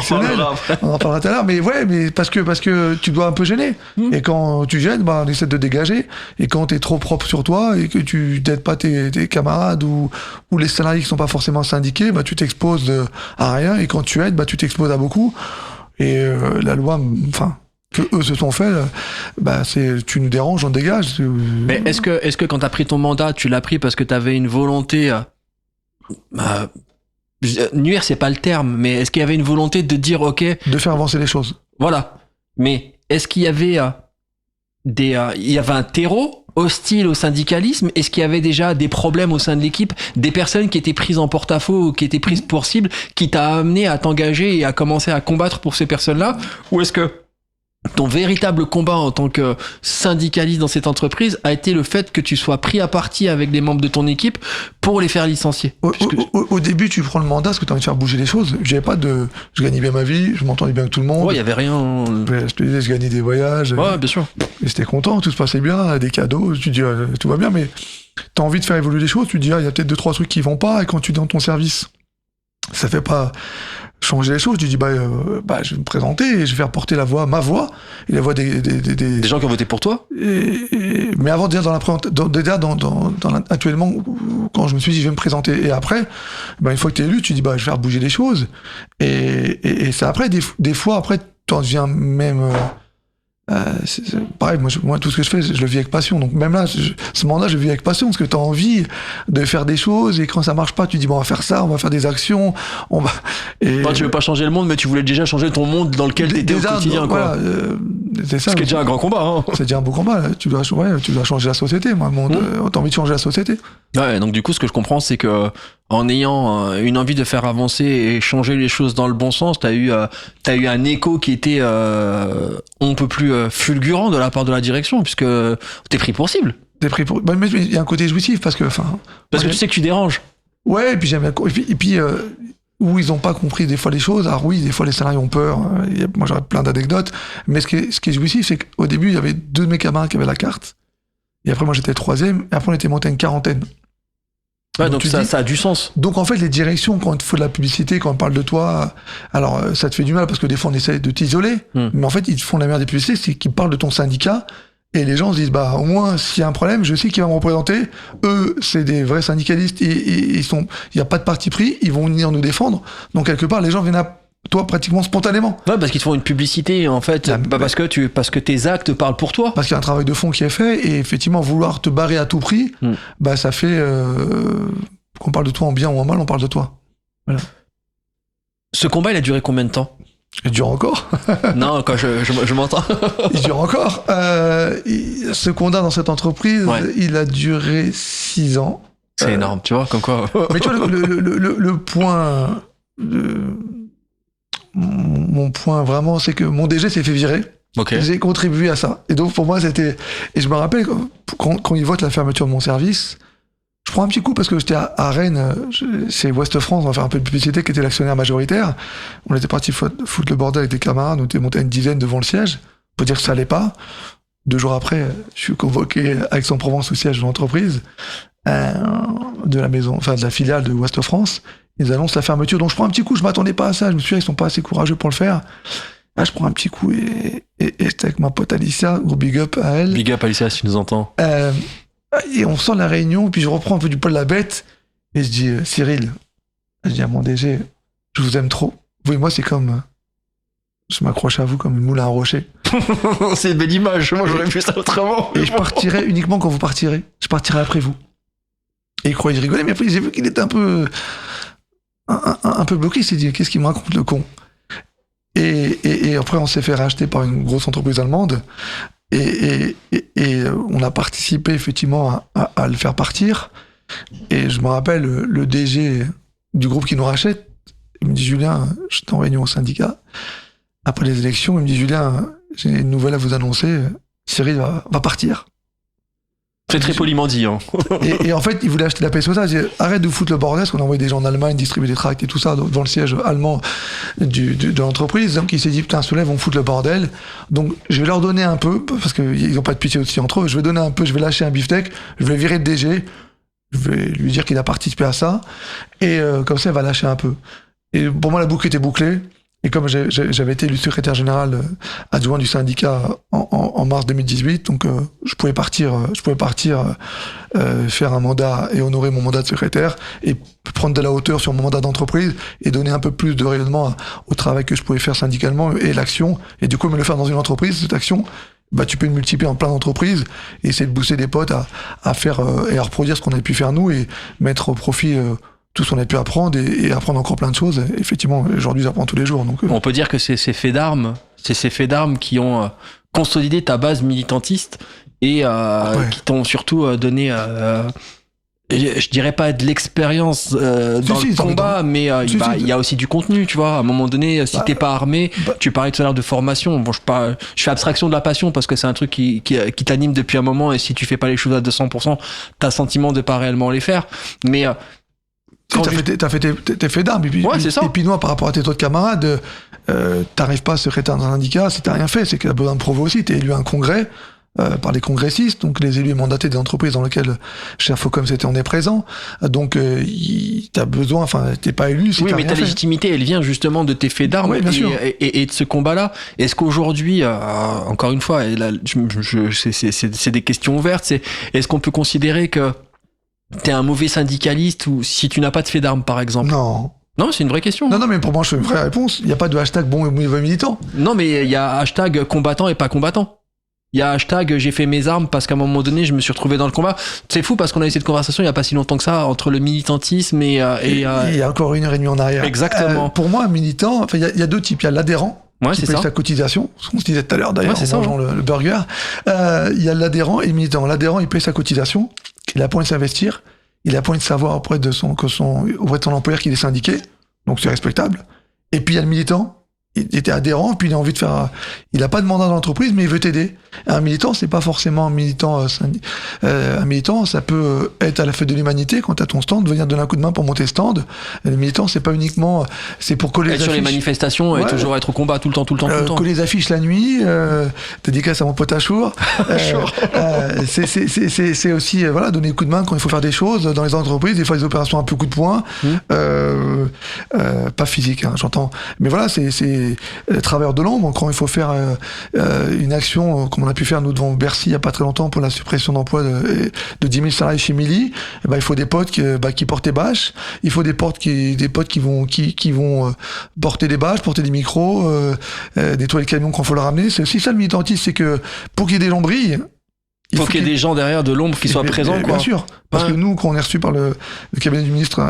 [SPEAKER 4] en parlera tout à l'heure. Mais ouais, mais parce que tu dois un peu gêner. Et quand tu gênes, bah, on essaie de dégager. Et quand t'es trop propre sur toi et que tu n'aides pas tes camarades ou les salariés qui sont pas forcément syndiqués, bah, tu t'exposes à rien, et quand tu aides, bah, tu t'exposes à beaucoup. Et la loi, enfin, que eux se sont fait, bah, tu nous déranges, on dégage.
[SPEAKER 3] Mais est-ce que quand t'as pris ton mandat, tu l'as pris parce que t'avais une volonté, nuire, c'est pas le terme, mais est-ce qu'il y avait une volonté de dire, ok,
[SPEAKER 4] de faire avancer les choses.
[SPEAKER 3] Voilà. Mais est-ce qu'il y avait il y avait un terreau hostile au syndicalisme? Est-ce qu'il y avait déjà des problèmes au sein de l'équipe, des personnes qui étaient prises en porte-à-faux ou qui étaient prises pour cible, qui t'a amené à t'engager et à commencer à combattre pour ces personnes-là? Ou est-ce que ton véritable combat en tant que syndicaliste dans cette entreprise a été le fait que tu sois pris à partie avec des membres de ton équipe pour les faire licencier?
[SPEAKER 4] Au début, tu prends le mandat parce que tu as envie de faire bouger les choses. Je gagnais bien ma vie, je m'entendais bien avec tout le monde.
[SPEAKER 3] Ouais, il y avait rien.
[SPEAKER 4] Je te disais, je gagnais des voyages.
[SPEAKER 3] Ouais, bien sûr.
[SPEAKER 4] Et j'étais content, tout se passait bien, des cadeaux. Tu dis, tout va bien, mais t'as envie de faire évoluer les choses. Tu te dis, il y a peut-être 2-3 trucs qui vont pas, et quand tu es dans ton service, ça fait pas changer les choses. Tu dis, je vais me présenter et je vais faire porter ma voix et la voix des
[SPEAKER 3] gens qui ont voté pour toi.
[SPEAKER 4] Mais avant, déjà actuellement, quand je me suis dit, je vais me présenter, et après, une fois que t'es élu, tu dis, je vais faire bouger les choses. Et c'est après, des fois, après, t'en deviens même, c'est pareil, moi, tout ce que je fais, je le vis avec passion. Donc même là, ce mandat, je le vis avec passion, parce que t'as envie de faire des choses, et quand ça marche pas, tu dis, on va faire ça, on va faire des actions,
[SPEAKER 3] tu veux pas changer le monde, mais tu voulais déjà changer ton monde dans lequel t'étais au quotidien, quoi.
[SPEAKER 4] Voilà, c'est ça.
[SPEAKER 3] Ce qui est déjà un grand combat, hein.
[SPEAKER 4] C'est déjà un beau combat, là. Tu dois changer la société, moi, t'as envie de changer la société.
[SPEAKER 3] Ouais, donc du coup, ce que je comprends, c'est que en ayant une envie de faire avancer et changer les choses dans le bon sens, t'as eu un écho qui était on peut plus fulgurant de la part de la direction, puisque t'es pris pour cible.
[SPEAKER 4] Mais il y a un côté jouissif, parce que
[SPEAKER 3] tu sais que tu déranges.
[SPEAKER 4] Ouais, et puis j'aime bien. Et puis où ils ont pas compris des fois les choses. Alors oui, des fois les salariés ont peur. Moi j'aurais plein d'anecdotes, mais ce qui est jouissif, c'est qu'au début il y avait 2 de mes camarades qui avaient la carte, et après moi j'étais 3e, et après on était monté à une quarantaine.
[SPEAKER 3] Ouais, donc ça a du sens.
[SPEAKER 4] Donc en fait, les directions, quand il faut de la publicité, quand on parle de toi, alors ça te fait du mal parce que des fois on essaie de t'isoler, mais en fait ils font la meilleure des publicités, c'est qu'ils parlent de ton syndicat, et les gens se disent, au moins s'il y a un problème, je sais qui va me représenter. Eux, c'est des vrais syndicalistes, et il y a pas de parti pris, ils vont venir nous défendre. Donc quelque part, les gens viennent à toi pratiquement spontanément.
[SPEAKER 3] Ouais, parce qu'ils te font une publicité, en fait, parce que tes actes parlent pour toi.
[SPEAKER 4] Parce qu'il y a un travail de fond qui est fait, et effectivement, vouloir te barrer à tout prix, ça fait qu'on parle de toi en bien ou en mal, on parle de toi. Voilà.
[SPEAKER 3] Ce combat, il a duré combien de temps?
[SPEAKER 4] Il dure encore.
[SPEAKER 3] Non, quand je m'entends.
[SPEAKER 4] Il dure encore. Ce combat dans cette entreprise, il a duré 6 ans.
[SPEAKER 3] C'est énorme, tu vois, comme quoi.
[SPEAKER 4] Mais tu vois, le point... Mon point vraiment, c'est que mon DG s'est fait virer.
[SPEAKER 3] Okay.
[SPEAKER 4] J'ai contribué à ça. Et donc pour moi, c'était... Et je me rappelle, quand ils votent la fermeture de mon service, je prends un petit coup parce que j'étais à Rennes, c'est Ouest France, on va faire un peu de publicité, qui était l'actionnaire majoritaire. On était parti foutre le bordel avec des camarades, on était monté à une dizaine devant le siège, pour dire que ça allait pas. 2 jours après, je suis convoqué à Aix-en-Provence au siège de l'entreprise, de la maison, enfin de la filiale de Ouest France. Ils annoncent la fermeture, donc je prends un petit coup, je m'attendais pas à ça, je me suis dit, ils sont pas assez courageux pour le faire. Là, je prends un petit coup, et j'étais avec ma pote Alicia, gros big up à elle.
[SPEAKER 3] Big up Alicia, si tu nous entends.
[SPEAKER 4] Et on sort de la réunion, puis je reprends un peu du poil de la bête, et je dis, Cyril, je dis à mon DG, je vous aime trop. Vous et moi, c'est comme, je m'accroche à vous comme une moule à un rocher.
[SPEAKER 3] C'est une belle image, moi j'aurais fait ça autrement.
[SPEAKER 4] Et je partirai uniquement quand vous partirez. Je partirai après vous. Et il croyait, il rigolait, mais après j'ai vu qu'il était un peu bloqué, il s'est dit, qu'est-ce qu'il me raconte le con? Et après on s'est fait racheter par une grosse entreprise allemande, et on a participé effectivement à le faire partir. Et je me rappelle, le DG du groupe qui nous rachète, il me dit, Julien, j'étais en réunion au syndicat, après les élections, il me dit, Julien, j'ai une nouvelle à vous annoncer, Cyril va partir.
[SPEAKER 3] C'est très poliment dit. Hein.
[SPEAKER 4] et en fait, il voulait acheter la paix sociale. Il dit, arrête de foutre le bordel, parce qu'on a envoyé des gens en Allemagne distribuer des tracts et tout ça devant le siège allemand de l'entreprise. Donc il s'est dit, putain, ceux-là vont foutre le bordel. Donc je vais leur donner un peu, parce qu'ils n'ont pas de pitié aussi entre eux, je vais donner un peu, je vais lâcher un beefsteak, je vais virer le DG, je vais lui dire qu'il a participé à ça, et comme ça, il va lâcher un peu. Et pour moi, la boucle était bouclée. Et comme j'avais été élu secrétaire général adjoint du syndicat en mars 2018, donc je pouvais partir faire un mandat et honorer mon mandat de secrétaire et prendre de la hauteur sur mon mandat d'entreprise et donner un peu plus de rayonnement au travail que je pouvais faire syndicalement et l'action. Et du coup, me le faire dans une entreprise, cette action, bah tu peux le multiplier en plein d'entreprises et essayer de booster des potes à faire et à reproduire ce qu'on avait pu faire nous et mettre au profit tout ce qu'on a pu apprendre et apprendre encore plein de choses. Et effectivement, aujourd'hui, j'apprends tous les jours. Donc,
[SPEAKER 3] on peut dire que c'est ces faits d'armes qui ont consolidé ta base militantiste et qui t'ont surtout donné, je dirais pas de l'expérience dans le combat, mais il y a aussi du contenu, tu vois. À un moment donné, si t'es pas armé, tu parlais tout à l'heure de formation. Bon, je fais abstraction de la passion parce que c'est un truc qui t'anime depuis un moment et si tu fais pas les choses à 200%, t'as le sentiment de pas réellement les faire. Mais
[SPEAKER 4] t'as fait tes faits d'armes, et puis moi, par rapport à tes autres camarades, t'arrives pas secrétaire dans un syndicat si t'as rien fait, c'est que t'as besoin de prouver aussi, t'es élu à un congrès, par les congressistes, donc les élus mandatés des entreprises dans lesquelles chez Infocom c'était on est présent, donc t'as besoin, enfin t'es pas élu si
[SPEAKER 3] oui,
[SPEAKER 4] t'as
[SPEAKER 3] mais
[SPEAKER 4] rien
[SPEAKER 3] ta
[SPEAKER 4] fait.
[SPEAKER 3] légitimité elle vient justement de tes faits d'armes et de ce combat-là. Est-ce qu'aujourd'hui, encore une fois, et là, c'est des questions ouvertes, est-ce qu'on peut considérer que t'es un mauvais syndicaliste ou si tu n'as pas de fait d'armes, par exemple? Non, c'est une vraie question.
[SPEAKER 4] Non, mais pour moi, je fais une vraie réponse. Il n'y a pas de hashtag bon et mauvais militant.
[SPEAKER 3] Non, mais il y a hashtag combattant et pas combattant. Il y a hashtag j'ai fait mes armes parce qu'à un moment donné, je me suis retrouvé dans le combat. C'est fou parce qu'on a eu cette conversation il n'y a pas si longtemps que ça entre le militantisme et il y a encore 1h30 en arrière.
[SPEAKER 4] Exactement. Pour moi, un militant, il y a deux types. Il y a l'adhérent.
[SPEAKER 3] Ouais,
[SPEAKER 4] qui paye sa cotisation, ce qu'on se disait tout à l'heure d'ailleurs, en mangeant le burger. Il y a l'adhérent et le militant. L'adhérent, il paye sa cotisation, il a point de s'investir, il a point de savoir auprès de son employeur qu'il est syndiqué, donc c'est respectable. Et puis il y a le militant, il était adhérent, puis il a envie de faire, il a pas de mandat dans l'entreprise, mais il veut t'aider. Un militant, c'est pas forcément un militant, un militant, ça peut être à la fête de l'humanité, quand t'as ton stand, venir donner un coup de main pour monter stand. Le militant, c'est pas uniquement, c'est pour coller les affiches.
[SPEAKER 3] Sur les manifestations, et toujours être au combat tout le temps.
[SPEAKER 4] Coller les affiches la nuit, dédicace à mon pote Achour. C'est aussi, donner un coup de main quand il faut faire des choses dans les entreprises, des fois des opérations un peu coup de poing, pas physique, hein, j'entends. Mais voilà, c'est travailleur de l'ombre, quand il faut faire une action comme on a pu faire nous devant Bercy il y a pas très longtemps pour la suppression d'emplois de 10 000 salariés chez Mili, il faut des potes qui portent des bâches, il faut des potes qui vont porter des bâches, porter des micros, nettoyer le camion quand il faut le ramener. C'est aussi ça le militantisme, c'est que pour qu'il y ait des gens brillent,
[SPEAKER 3] il faut qu'il y ait des gens derrière de l'ombre qui soient présents, quoi.
[SPEAKER 4] Bien sûr, parce que nous, quand on est reçu par le cabinet du ministre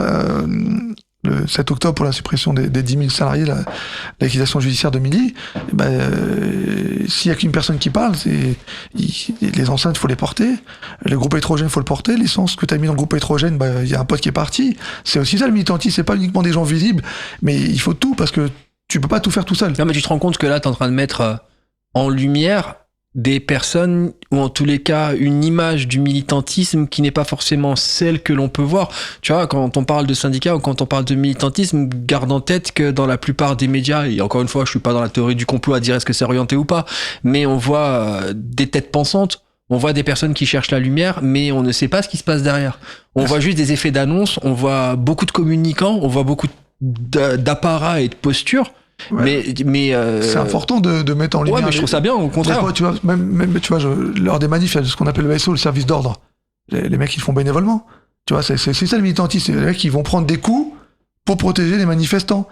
[SPEAKER 4] le 7 octobre pour la suppression des 10 000 salariés, la liquidation judiciaire de Mili, s'il y a qu'une personne qui parle, les enceintes, il faut les porter, le groupe électrogène, il faut le porter, l'essence que tu as mis dans le groupe électrogène, il y a un pote qui est parti. C'est aussi ça le militantisme, c'est pas uniquement des gens visibles, mais il faut tout, parce que tu peux pas tout faire tout seul.
[SPEAKER 3] Non, mais tu te rends compte que là, t'es en train de mettre en lumière des personnes, ou en tous les cas une image du militantisme qui n'est pas forcément celle que l'on peut voir. Tu vois, quand on parle de syndicats ou quand on parle de militantisme, garde en tête que dans la plupart des médias, et encore une fois, je suis pas dans la théorie du complot à dire est-ce que c'est orienté ou pas, mais on voit des têtes pensantes, on voit des personnes qui cherchent la lumière, mais on ne sait pas ce qui se passe derrière. On voit juste des effets d'annonce, on voit beaucoup de communicants, on voit beaucoup d'apparats et de postures.
[SPEAKER 4] Ouais. Mais c'est important de mettre en lumière.
[SPEAKER 3] Ouais, mais je trouve ça bien, au contraire.
[SPEAKER 4] Tu vois, même tu vois, lors des manifs, il y a ce qu'on appelle le SO, le service d'ordre. Les mecs, ils le font bénévolement. Tu vois, c'est ça le militantisme. C'est les mecs qui vont prendre des coups pour protéger les manifestants.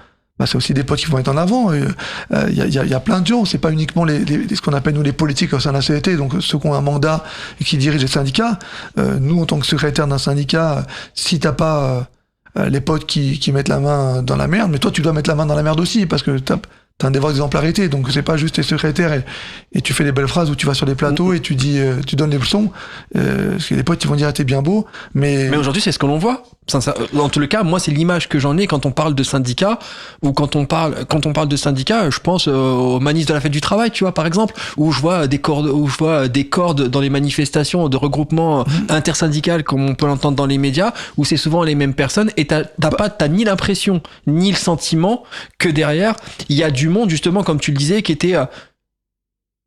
[SPEAKER 4] C'est aussi des potes qui vont être en avant. Il y a plein de gens. C'est pas uniquement ce qu'on appelle nous les politiques au sein de la CGT, donc ceux qui ont un mandat et qui dirigent les syndicats. Nous, en tant que secrétaire d'un syndicat, si t'as pas les potes qui mettent la main dans la merde, mais toi tu dois mettre la main dans la merde aussi, parce que t'as un devoir d'exemplarité, donc c'est pas juste t'es secrétaire et tu fais des belles phrases où tu vas sur des plateaux et tu dis tu donnes des leçons, parce que les potes ils vont dire t'es bien beau, mais
[SPEAKER 3] aujourd'hui c'est ce que l'on voit. En tout cas, moi, c'est l'image que j'en ai quand on parle de syndicats, ou quand on parle de syndicats, je pense aux manifs de la fête du travail, tu vois, par exemple, où je vois des cordes dans les manifestations de regroupement intersyndical, comme on peut l'entendre dans les médias, où c'est souvent les mêmes personnes, et t'as ni l'impression, ni le sentiment que derrière, il y a du monde, justement, comme tu le disais, qui était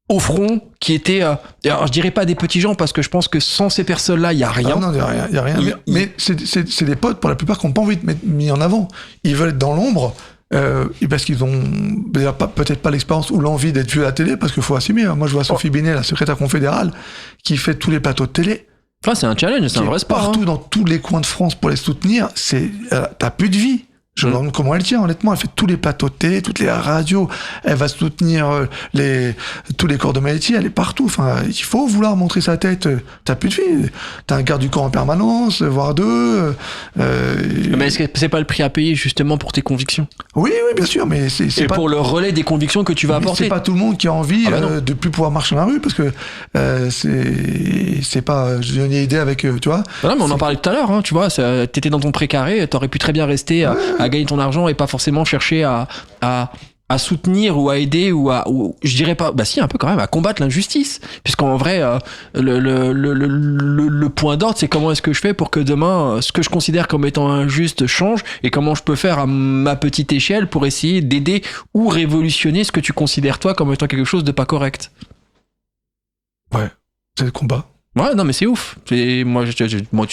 [SPEAKER 3] au front, qui était... alors, je dirais pas des petits gens, parce que je pense que sans ces personnes-là, il y a rien.
[SPEAKER 4] Ah non, il y a rien. Mais c'est des potes, pour la plupart, qui n'ont pas envie de être mis en avant. Ils veulent être dans l'ombre, parce qu'ils ont peut-être pas l'expérience ou l'envie d'être vus à la télé, parce qu'il faut assumer. Moi, je vois Sophie Binet, la secrétaire confédérale, qui fait tous les plateaux de télé.
[SPEAKER 3] Enfin, c'est un challenge, c'est un vrai sport.
[SPEAKER 4] Partout, dans tous les coins de France, pour les soutenir, t'as plus de vie. Je me demande comment elle tient, honnêtement. Elle fait tous les plateaux de télé, toutes les radios. Elle va soutenir tous les corps de métier. Elle est partout. Enfin, il faut vouloir montrer sa tête. T'as plus de vie. T'as un garde du corps en permanence, voire deux.
[SPEAKER 3] Mais est-ce que c'est pas le prix à payer, justement, pour tes convictions?
[SPEAKER 4] Oui, bien sûr, mais c'est pas...
[SPEAKER 3] pour le relais des convictions que tu vas apporter.
[SPEAKER 4] C'est pas tout le monde qui a envie de plus pouvoir marcher dans la rue, parce que c'est pas... J'ai une idée avec... tu vois.
[SPEAKER 3] Non, mais on en parlait tout à l'heure, hein, tu vois. T'étais dans ton précaré, t'aurais pu très bien rester à gagner ton argent et pas forcément chercher à soutenir ou à aider ou je dirais pas, bah si, un peu quand même, à combattre l'injustice, puisqu'en vrai le point d'ordre, c'est comment est-ce que je fais pour que demain ce que je considère comme étant injuste change, et comment je peux faire à ma petite échelle pour essayer d'aider ou révolutionner ce que tu considères toi comme étant quelque chose de pas correct.
[SPEAKER 4] Ouais, c'est le combat.
[SPEAKER 3] Ouais, non, mais c'est ouf. Moi, tu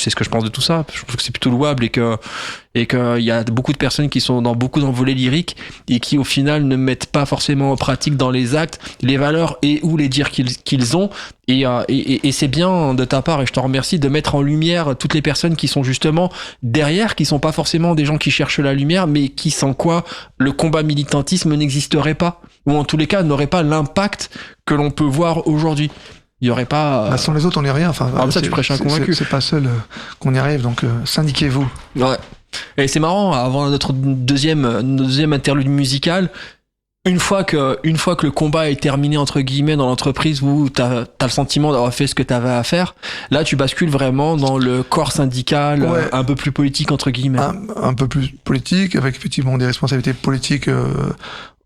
[SPEAKER 3] sais ce que je pense de tout ça. Je trouve que c'est plutôt louable, et que il y a beaucoup de personnes qui sont dans beaucoup d'envolées lyriques et qui, au final, ne mettent pas forcément en pratique dans les actes les valeurs et ou les dires qu'ils ont. Et c'est bien de ta part, et je te remercie, de mettre en lumière toutes les personnes qui sont justement derrière, qui sont pas forcément des gens qui cherchent la lumière, mais qui, sans quoi le combat militantisme n'existerait pas, ou en tous les cas n'aurait pas l'impact que l'on peut voir aujourd'hui. Il y aurait pas...
[SPEAKER 4] sans les autres, on n'est rien. Enfin,
[SPEAKER 3] ça, tu prêches un convaincu.
[SPEAKER 4] C'est pas seul qu'on y arrive, donc syndiquez-vous.
[SPEAKER 3] Ouais. Et c'est marrant, avant notre deuxième interlude musical, une fois que le combat est terminé, entre guillemets, dans l'entreprise, où t'as le sentiment d'avoir fait ce que t'avais à faire, là, tu bascules vraiment dans le corps syndical, un peu plus politique, entre guillemets.
[SPEAKER 4] Un peu plus politique, avec effectivement des responsabilités politiques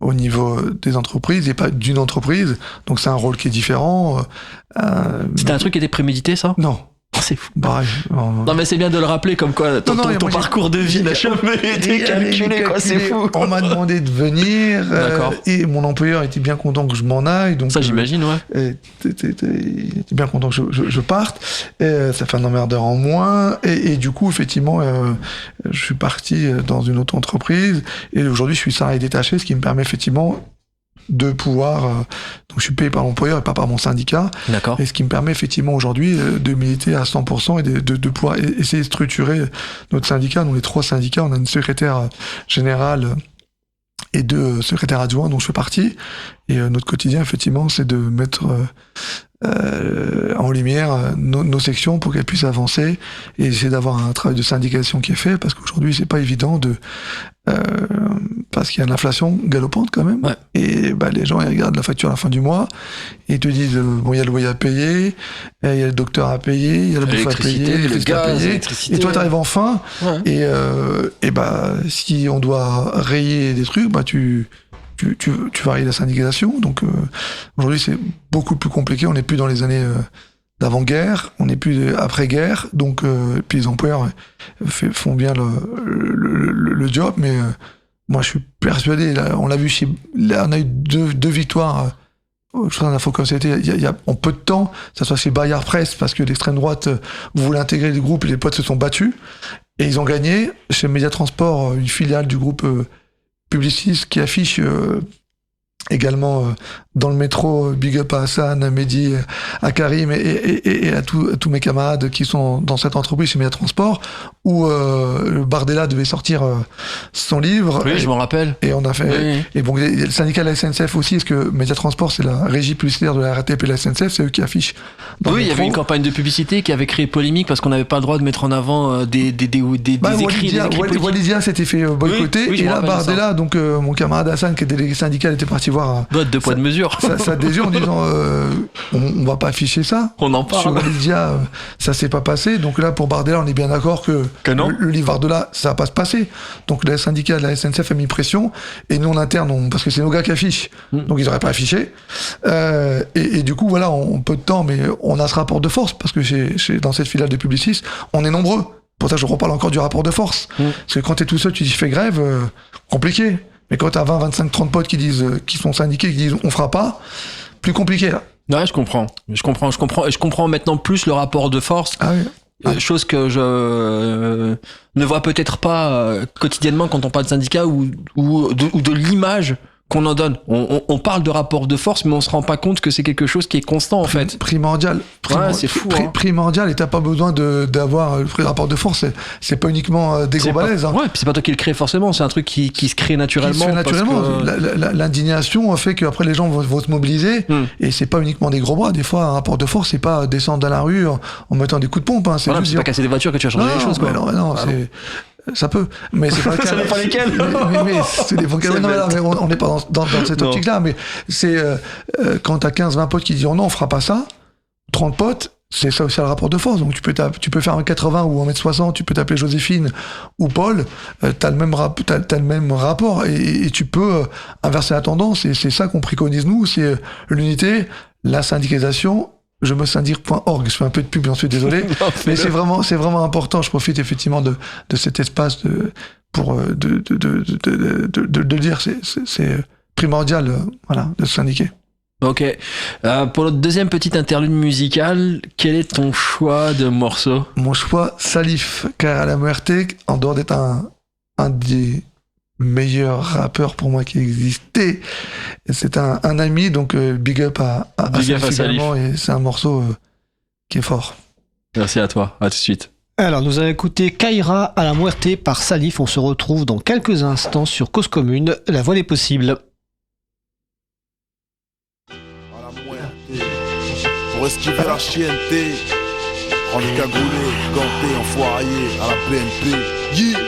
[SPEAKER 4] au niveau des entreprises, et pas d'une entreprise, donc c'est un rôle qui est différent.
[SPEAKER 3] C'était un truc qui était prémédité, ça?
[SPEAKER 4] Non.
[SPEAKER 3] C'est fou.
[SPEAKER 4] Bah,
[SPEAKER 3] non, mais c'est bien de le rappeler, comme quoi ton parcours de vie n'a jamais été calculé, quoi, c'est fou.
[SPEAKER 4] On m'a demandé de venir, et mon employeur était bien content que je m'en aille. Donc,
[SPEAKER 3] ça, j'imagine, ouais.
[SPEAKER 4] était bien content que je parte. Ça fait un emmerdeur en moins. Et du coup, effectivement, je suis parti dans une autre entreprise. Et aujourd'hui, je suis salarié détaché, ce qui me permet effectivement de pouvoir... donc je suis payé par l'employeur et pas par mon syndicat.
[SPEAKER 3] D'accord.
[SPEAKER 4] Et ce qui me permet effectivement aujourd'hui de militer à 100% et de pouvoir essayer de structurer notre syndicat. Nous, les 3 syndicats, on a une secrétaire générale et 2 secrétaires adjoints dont je fais partie. Et notre quotidien, effectivement, c'est de mettre en lumière nos sections pour qu'elles puissent avancer et essayer d'avoir un travail de syndication qui est fait, parce qu'aujourd'hui, c'est pas évident parce qu'il y a une inflation galopante quand même.
[SPEAKER 3] Ouais.
[SPEAKER 4] Et les gens, ils regardent la facture à la fin du mois et ils te disent, il y a le loyer à payer, il y a le docteur à payer, il y a la bouffe à payer,
[SPEAKER 3] le gaz,
[SPEAKER 4] à payer. Et toi, t'arrives enfin, et si on doit rayer des trucs, tu vas rayer la syndicalisation. Donc aujourd'hui, c'est beaucoup plus compliqué. On n'est plus dans les années d'avant-guerre, on n'est plus après-guerre. Donc, puis les employeurs font bien le job, mais moi, je suis persuadé. Là, on l'a vu on a eu deux victoires. Je crois l'info comme c'était il y a en peu de temps, ça soit chez Bayard Presse, parce que l'extrême droite voulait intégrer le groupe, et les potes se sont battus et ils ont gagné. Chez Média Transport, une filiale du groupe Publicis, qui affiche également dans le métro, big up à Hassan, à Mehdi, à Karim et à tous mes camarades qui sont dans cette entreprise chez Média Transport, où Bardella devait sortir son livre.
[SPEAKER 3] Oui, je m'en rappelle.
[SPEAKER 4] Et on a fait. Oui. Et bon, le syndicat de la SNCF aussi, parce que Média Transport, c'est la régie publicitaire de la RATP et de la SNCF, c'est eux qui affichent.
[SPEAKER 3] Oui, il y avait une campagne de publicité qui avait créé polémique parce qu'on n'avait pas le droit de mettre en avant des écrits.
[SPEAKER 4] Walidia s'était fait boycotter, et là, Bardella, donc mon camarade Hassan, qui est délégué syndical, était parti voir
[SPEAKER 3] deux poids de mesure.
[SPEAKER 4] Sa adhésion en disant on va pas afficher ça.
[SPEAKER 3] On en parle.
[SPEAKER 4] Sur Lydia, ça s'est pas passé. Donc là, pour Bardella, on est bien d'accord que
[SPEAKER 3] non.
[SPEAKER 4] le livre Bardella, ça va pas se passer. Donc le syndicat de la SNCF a mis pression. Et nous, en interne, parce que c'est nos gars qui affichent. Donc ils auraient pas affiché. Et du coup, voilà, en peu de temps, mais on a ce rapport de force. Parce que dans cette filiale de Publicis, on est nombreux. Pour ça, je reparle encore du rapport de force. Parce que quand t'es tout seul, tu dis fais grève, compliqué. Mais quand t'as 20, 25, 30 potes qui sont syndiqués, qui disent on fera pas, plus compliqué là.
[SPEAKER 3] Ouais, je comprends maintenant plus le rapport de force.
[SPEAKER 4] Ah oui.
[SPEAKER 3] Chose que je ne vois peut-être pas quotidiennement quand on parle de syndicat ou de l'image qu'on en donne. On parle de rapport de force, mais on se rend pas compte que c'est quelque chose qui est constant en fait.
[SPEAKER 4] Primordial.
[SPEAKER 3] Ouais, c'est fou.
[SPEAKER 4] Primordial, et t'as pas besoin d'avoir le rapport de force. C'est pas uniquement des gros balaises.
[SPEAKER 3] Ouais, puis c'est pas toi qui le crée forcément. C'est un truc qui se crée naturellement.
[SPEAKER 4] L'indignation fait qu'après les gens vont se mobiliser. Et c'est pas uniquement des gros bras. Des fois, un rapport de force, c'est pas descendre dans la rue en mettant des coups de pompe. C'est
[SPEAKER 3] pas casser des voitures que tu vas changer les choses. Quoi.
[SPEAKER 4] Non, c'est... Ça peut, mais c'est pas le cas.
[SPEAKER 3] Ça dépend lesquels.
[SPEAKER 4] mais c'est des fois mais on n'est pas dans cette optique-là. Mais c'est quand t'as 15-20 potes qui disent non, on fera pas ça. 30 potes, c'est ça aussi le rapport de force. Donc tu peux faire 1m80 ou 1m60, tu peux t'appeler Joséphine ou Paul. T'as le même rapport et tu peux inverser la tendance. Et c'est ça qu'on préconise nous, c'est l'unité, la syndicalisation. Je me syndic.org, je fais un peu de pub, j'en suis désolé, mais c'est vraiment important. Je profite effectivement de cet espace pour de dire c'est primordial, voilà, de se syndiquer.
[SPEAKER 3] Ok. Pour notre deuxième petite interlude musicale, quel est ton choix de morceau ?
[SPEAKER 4] Mon choix, Salif, car à la Muerte, en dehors d'être un des meilleur rappeur pour moi qui existait. C'est un ami, donc big up à Salif également, et c'est un morceau qui est fort.
[SPEAKER 3] Merci à toi, à tout de suite.
[SPEAKER 2] Alors nous allons écouter Kaira à la Muerte par Salif. On se retrouve dans quelques instants sur Cause Commune, la voix des possibles.
[SPEAKER 7] À la Muerte, pour esquiver la chienneté, on est cagoulé, ganté, enfoiré à la BNP. Yeah.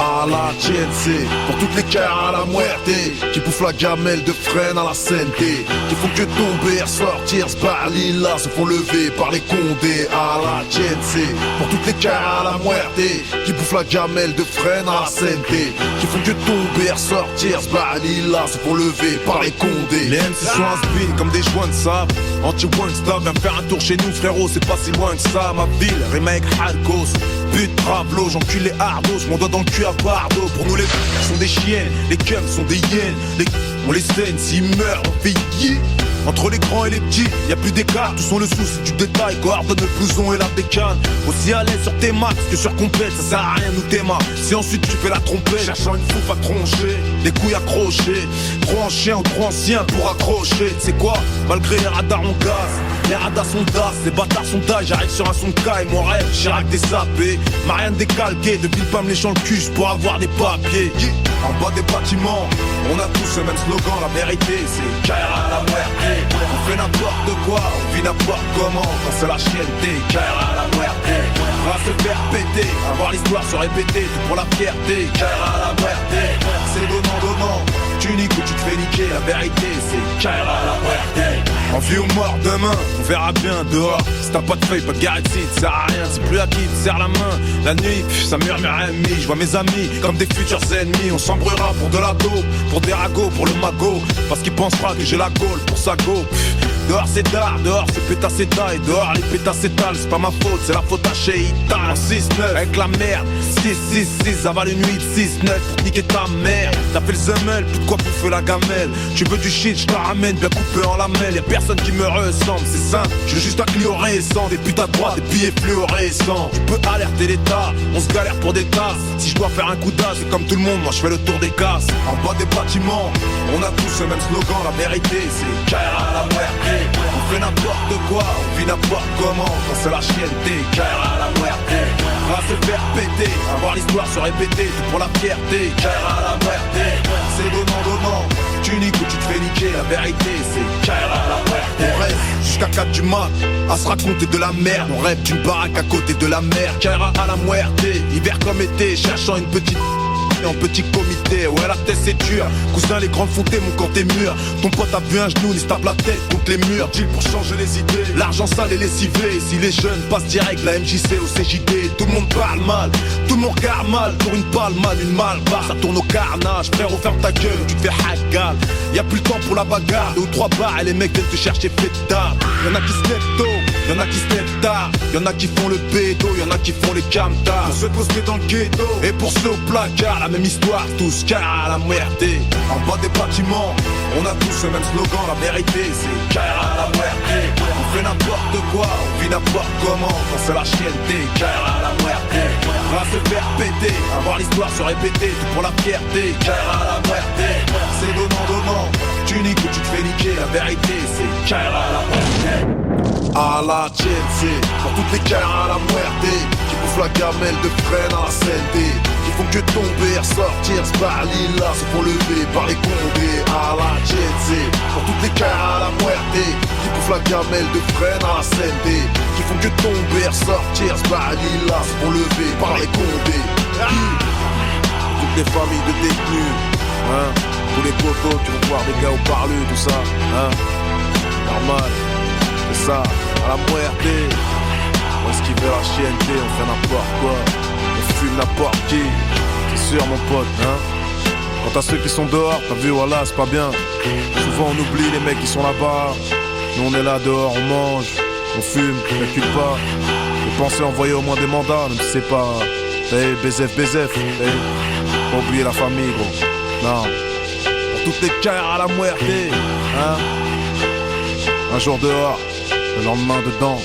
[SPEAKER 7] À la TNC, pour toutes les caras à la muerte, qui bouffent la gamelle de freine à la santé, qui font que tomber, ressortir, se barrer là, se font lever par les condés. À la TNC, pour toutes les caras à la muerte, qui bouffent la gamelle de freine à la santé, qui font que tomber, ressortir, se barrer là, se font lever par les condés. Les MC sont inspirés comme des joints de sable, anti-one stop, viens faire un tour chez nous frérot, c'est pas si loin que ça. Ma ville, remake Halkos, but, Pablo, j'encule les hardos, mon doigt dans le cul à Bardo. Pour nous les sont des chiennes, les cums sont des hyènes, on les saigne, s'ils meurent, on fait yeah. Entre les grands et les petits, y'a plus d'écart, tous sont le souci du détail, coordonne le blouson et la bécane. Aussi à l'aise sur tes max que sur complète, ça sert à rien nous tes mains. Si ensuite tu fais la trompette, cherchant une fouffe à troncher, des couilles accrochées, trop en chien ou trop ancien pour accrocher. C'est quoi, malgré les radars on gaz, les radars sont d'as, les bâtards sont d'âge, j'arrive sur un son de K et mon rêve, Chirac des sapés, Marianne décalquée, depuis le pas me léchant le cul pour avoir des papiers. Yeah. En bas des bâtiments, on a tous le même slogan, la vérité c'est Kaira à la muerte. On fait n'importe quoi, on vit n'importe comment, quand c'est la chienneté, Kaira à la muerte. On va se faire péter, avoir l'histoire se répéter, tout pour la fierté, Kaira à la muerte. C'est donnant, tu niques ou tu te fais niquer, la vérité c'est Kaira à la muerte. En vie ou mort demain, on verra bien dehors. Si t'as pas de feuille, pas de garantie, ça sert à rien. C'est plus à qui te serre la main. La nuit, ça murmure à mi. Je vois mes amis comme des futurs ennemis. On s'embrouillera pour de la dope, pour des ragots, pour le magot. Parce qu'il pensera que j'ai la gaule pour sa go. Dehors c'est tard, dehors c'est pétasse et dehors les pétasses étalent, c'est pas ma faute, c'est la faute à Cheïta. En 6-9 avec la merde, 6-6-6, avale une 8-6-9 pour niquer ta mère. T'as fait le zemel, plus de quoi bouffer la gamelle. Tu veux du shit, j'te ramène bien coupé en lamelles. Y'a personne qui me ressemble, c'est simple, j'ai juste un Clio récent. Des putes à droite, des billets fluorescents. Tu peux alerter l'État, on se galère pour des tasses. Si je dois faire un coup d'as, c'est comme tout le monde, moi je fais le tour des casses. En bas des bâtiments, on a tous le même slogan, la vérité c'est Kaira à la muerte. On fait n'importe quoi, on vit n'importe comment, quand c'est la chienneté, Kaira à la muerte. On va se faire péter, avoir l'histoire se répéter, tout pour la fierté, Kaira à la muerte. C'est donnant, tu niques ou tu te fais niquer, la vérité c'est Kaira à la muerte. On reste jusqu'à 4 du mat, à se raconter de la merde. On rêve d'une baraque à côté de la mer, Kaira à la muerte. Hiver comme été, cherchant une petite et en petit comité. Ouais, la tête c'est dur. Cousin, les grandes fontées, mon camp est mûr. Ton pote a vu un genou, il se tape la tête contre les murs. Deal pour changer les idées. L'argent sale et lessivé. Si les jeunes passent direct, la MJC au CJD. Tout le monde parle mal, tout le monde regarde mal. Pour une balle mal, une malle barre, ça tourne au carnage. Frérot, ferme ta gueule, tu te fais hagal. Y'a plus le temps pour la bagarre. 2 ou 3 bars et les mecs viennent te chercher pétard. Y'en a qui se lèvent tôt, y'en a qui se lèvent tard. Y'en a qui font le bédo, y'en a qui font les camtars. Pour ceux postés dans le ghetto et pour ceux au placard, la même histoire, tous car à la muerte. En bas des bâtiments, on a tous le même slogan, la vérité c'est car à la muerte. On fait n'importe quoi, on vit n'importe comment. Quand c'est la chienneté, car à la muerte. On va se faire péter, avoir l'histoire se répéter, tout pour la fierté, car à la muerte. C'est donnant, tu niques ou tu te fais niquer, la vérité c'est car à la muerte. À la Chelsea, pour toutes les caras à la muerte, qui bouffent la gamelle de freine à la CNT, qui font que tomber, ressortir, se parler là, se font lever par les condés. À la Chelsea, pour toutes les caras à la muerte, qui bouffent la gamelle de freine à la CNT, qui font que tomber, ressortir, se parler là, se font lever par les condés. Toutes les familles de détenus, hein, tous les potos qui vont voir des gars au parlu, tout ça, hein, normal. C'est ça, à la muerte. On esquive la chienneté, on fait n'importe quoi. On fume n'importe qui. C'est sûr mon pote, hein. Quant à ceux qui sont dehors, t'as vu, voilà, c'est pas bien. Souvent on oublie les mecs qui sont là-bas. Nous on est là dehors, on mange, on fume, on calcule pas. Faut penser envoyer au moins des mandats, même si c'est pas BZF, pas oublier la famille gros. Non. Pour toutes les carrières à la muerte, hein. Un jour dehors, le lendemain dedans.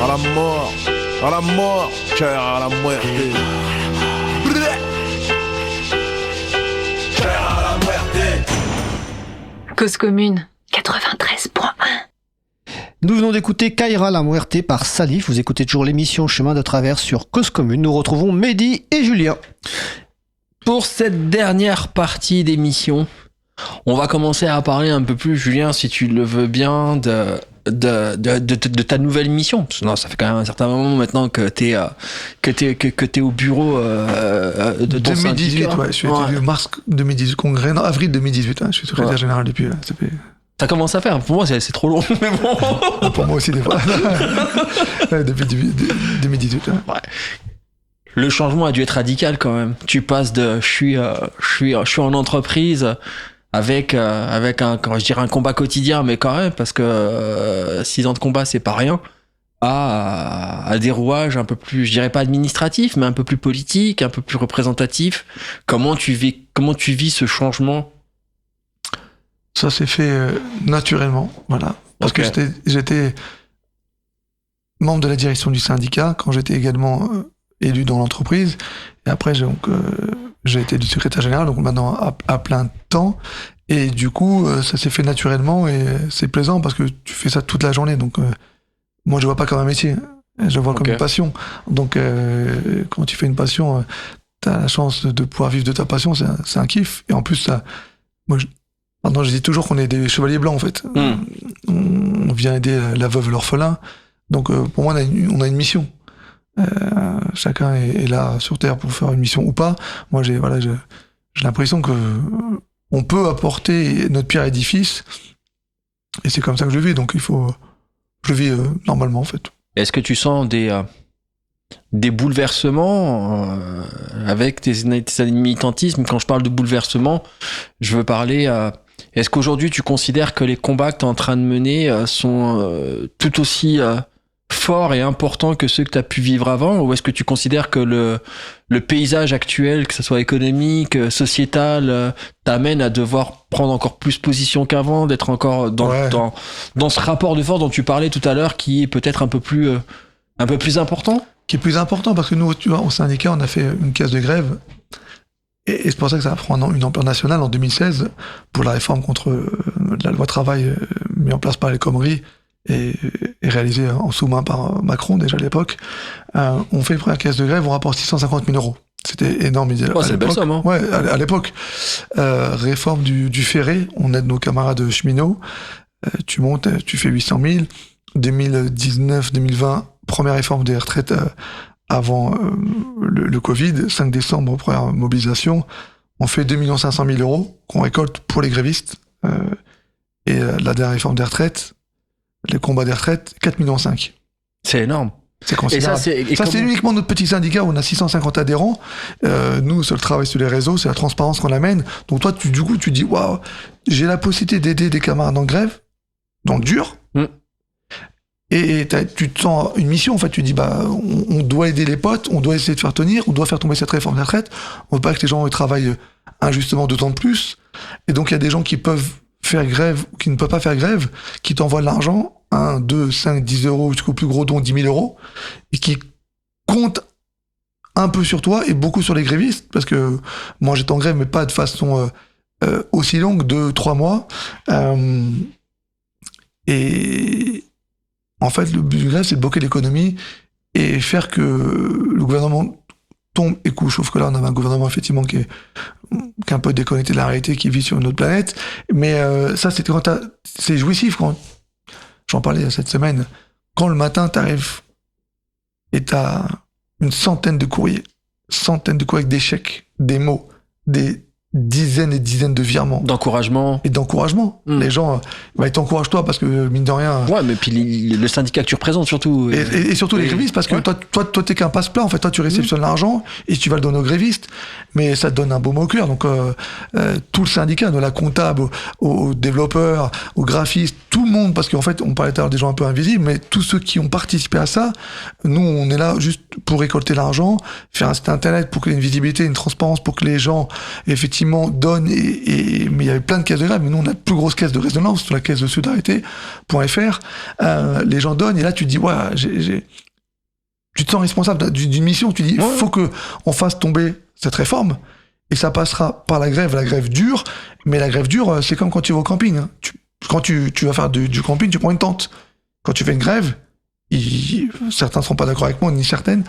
[SPEAKER 7] À la mort, cœur à la muerte. Cœur à la muerte.
[SPEAKER 1] Cause commune 93.1.
[SPEAKER 2] Nous venons d'écouter Kaira la Muerte par Salif. Vous écoutez toujours l'émission Chemin de Traverse sur Cause Commune. Nous retrouvons Mehdi et Julien.
[SPEAKER 3] Pour cette dernière partie d'émission, on va commencer à parler un peu plus, Julien, si tu le veux bien, de ta nouvelle mission. Parce que non, ça fait quand même un certain moment maintenant que t'es au bureau de ton
[SPEAKER 4] 2018,
[SPEAKER 3] syndicat.
[SPEAKER 4] ouais, je suis élu mars 2018, congrès, non, avril 2018, hein, je suis secrétaire général depuis.
[SPEAKER 3] Ça commence à faire, pour moi c'est trop long, mais bon.
[SPEAKER 4] Pour moi aussi des fois. Depuis 2018. Ouais.
[SPEAKER 3] Le changement a dû être radical quand même. Tu passes de je suis en entreprise avec un, quand je dirais un combat quotidien, mais quand même, parce que 6 ans de combat c'est pas rien, à des rouages un peu plus, je dirais pas administratifs, mais un peu plus politiques, un peu plus représentatifs. Comment tu vis ce changement?
[SPEAKER 4] Ça s'est fait naturellement, voilà. Parce que j'étais membre de la direction du syndicat quand j'étais également élu dans l'entreprise. Et après, j'ai été du secrétaire général, donc maintenant à plein temps. Et du coup, ça s'est fait naturellement et c'est plaisant parce que tu fais ça toute la journée. Donc, moi, je vois pas comme un métier, je le vois comme une passion. Donc, quand tu fais une passion, t'as la chance de pouvoir vivre de ta passion, c'est un kiff. Et en plus, ça, moi, je dis toujours qu'on est des chevaliers blancs, en fait. On vient aider la veuve et l'orphelin. Donc, pour moi, on a une mission. Chacun est là sur Terre pour faire une mission ou pas. Moi, j'ai l'impression que on peut apporter notre pierre à l'édifice. Et c'est comme ça que je le vis. Donc, je vis normalement, en fait. Est-ce
[SPEAKER 3] que tu sens des bouleversements avec tes militantismes? Quand je parle de bouleversements, je veux parler... Est-ce qu'aujourd'hui, tu considères que les combats que tu es en train de mener sont tout aussi forts et importants que ceux que tu as pu vivre avant? Ou est-ce que tu considères que le paysage actuel, que ce soit économique, sociétal, t'amène à devoir prendre encore plus position qu'avant, d'être encore dans ce rapport de force dont tu parlais tout à l'heure, qui est peut-être un peu plus important?
[SPEAKER 4] Qui est plus important parce que nous, tu vois, au syndicat, on a fait une caisse de grève. Et c'est pour ça que ça prend une ampleur nationale en 2016 pour la réforme contre la loi travail mise en place par El Khomri et réalisée en sous-main par Macron déjà à l'époque. On fait une première caisse de grève, on rapporte 650 000 €. C'était énorme.
[SPEAKER 3] C'est une belle somme, hein.
[SPEAKER 4] Ouais, à l'époque. Réforme du ferré, on aide nos camarades cheminots. Tu montes, tu fais 800 000. 2019-2020, première réforme des retraites avant le Covid, 5 décembre, première mobilisation, on fait 2 500 000 euros qu'on récolte pour les grévistes. Et la dernière réforme des retraites, les combats des retraites, 4,5 millions.
[SPEAKER 3] C'est énorme.
[SPEAKER 4] C'est considérable. Ça, c'est uniquement notre petit syndicat où on a 650 adhérents. Nous, sur le travail sur les réseaux, c'est la transparence qu'on amène. Donc toi, tu dis, waouh, j'ai la possibilité d'aider des camarades en grève, dans le dur. Et tu te sens une mission, en fait. Tu dis, on doit aider les potes, on doit essayer de faire tenir, on doit faire tomber cette réforme des retraites. On veut pas que les gens travaillent injustement d'autant de plus. Et donc, il y a des gens qui peuvent faire grève ou qui ne peuvent pas faire grève, qui t'envoient de l'argent, 1, 2, 5, 10 euros, jusqu'au plus gros don, 10 000 euros, et qui comptent un peu sur toi et beaucoup sur les grévistes, parce que moi j'étais en grève, mais pas de façon aussi longue, 2-3 mois. Et en fait, le but du grève, c'est de bloquer l'économie et faire que le gouvernement tombe et couche. Sauf que là, on a un gouvernement, effectivement, qui est un peu déconnecté de la réalité, qui vit sur une autre planète. Mais ça, c'est jouissif quand... J'en parlais cette semaine. Quand le matin, t'arrives et t'as une centaine de courriers avec des chèques, des mots, des dizaines et dizaines de virements.
[SPEAKER 3] D'encouragement.
[SPEAKER 4] Et d'encouragement. Les gens, ils t'encouragent toi parce que, mine de rien...
[SPEAKER 3] Ouais, mais puis le syndicat que tu représentes surtout.
[SPEAKER 4] Et surtout les grévistes, parce que toi, t'es qu'un passe-plat. En fait, toi, tu réceptionnes l'argent et tu vas le donner aux grévistes. Mais ça te donne un baume au cœur. Donc, tout le syndicat, de la comptable, aux développeurs, aux graphistes, tout le monde, parce qu'en fait, on parlait tout à l'heure des gens un peu invisibles, mais tous ceux qui ont participé à ça, nous, on est là juste pour récolter l'argent, faire un site internet pour qu'il y ait une visibilité, une transparence, pour que les gens, effectivement, donne mais il y avait plein de caisses de grève, mais nous on a la plus grosse caisse de résonance sur la caisse de solidarité.fr. Les gens donnent et là tu te dis tu te sens responsable d'une mission, tu dis faut que on fasse tomber cette réforme et ça passera par la grève dure, mais la grève dure c'est comme quand tu vas au camping, hein. Quand tu vas faire du camping, tu prends une tente. Quand tu fais une grève, certains ne seront pas d'accord avec moi, ni certaines,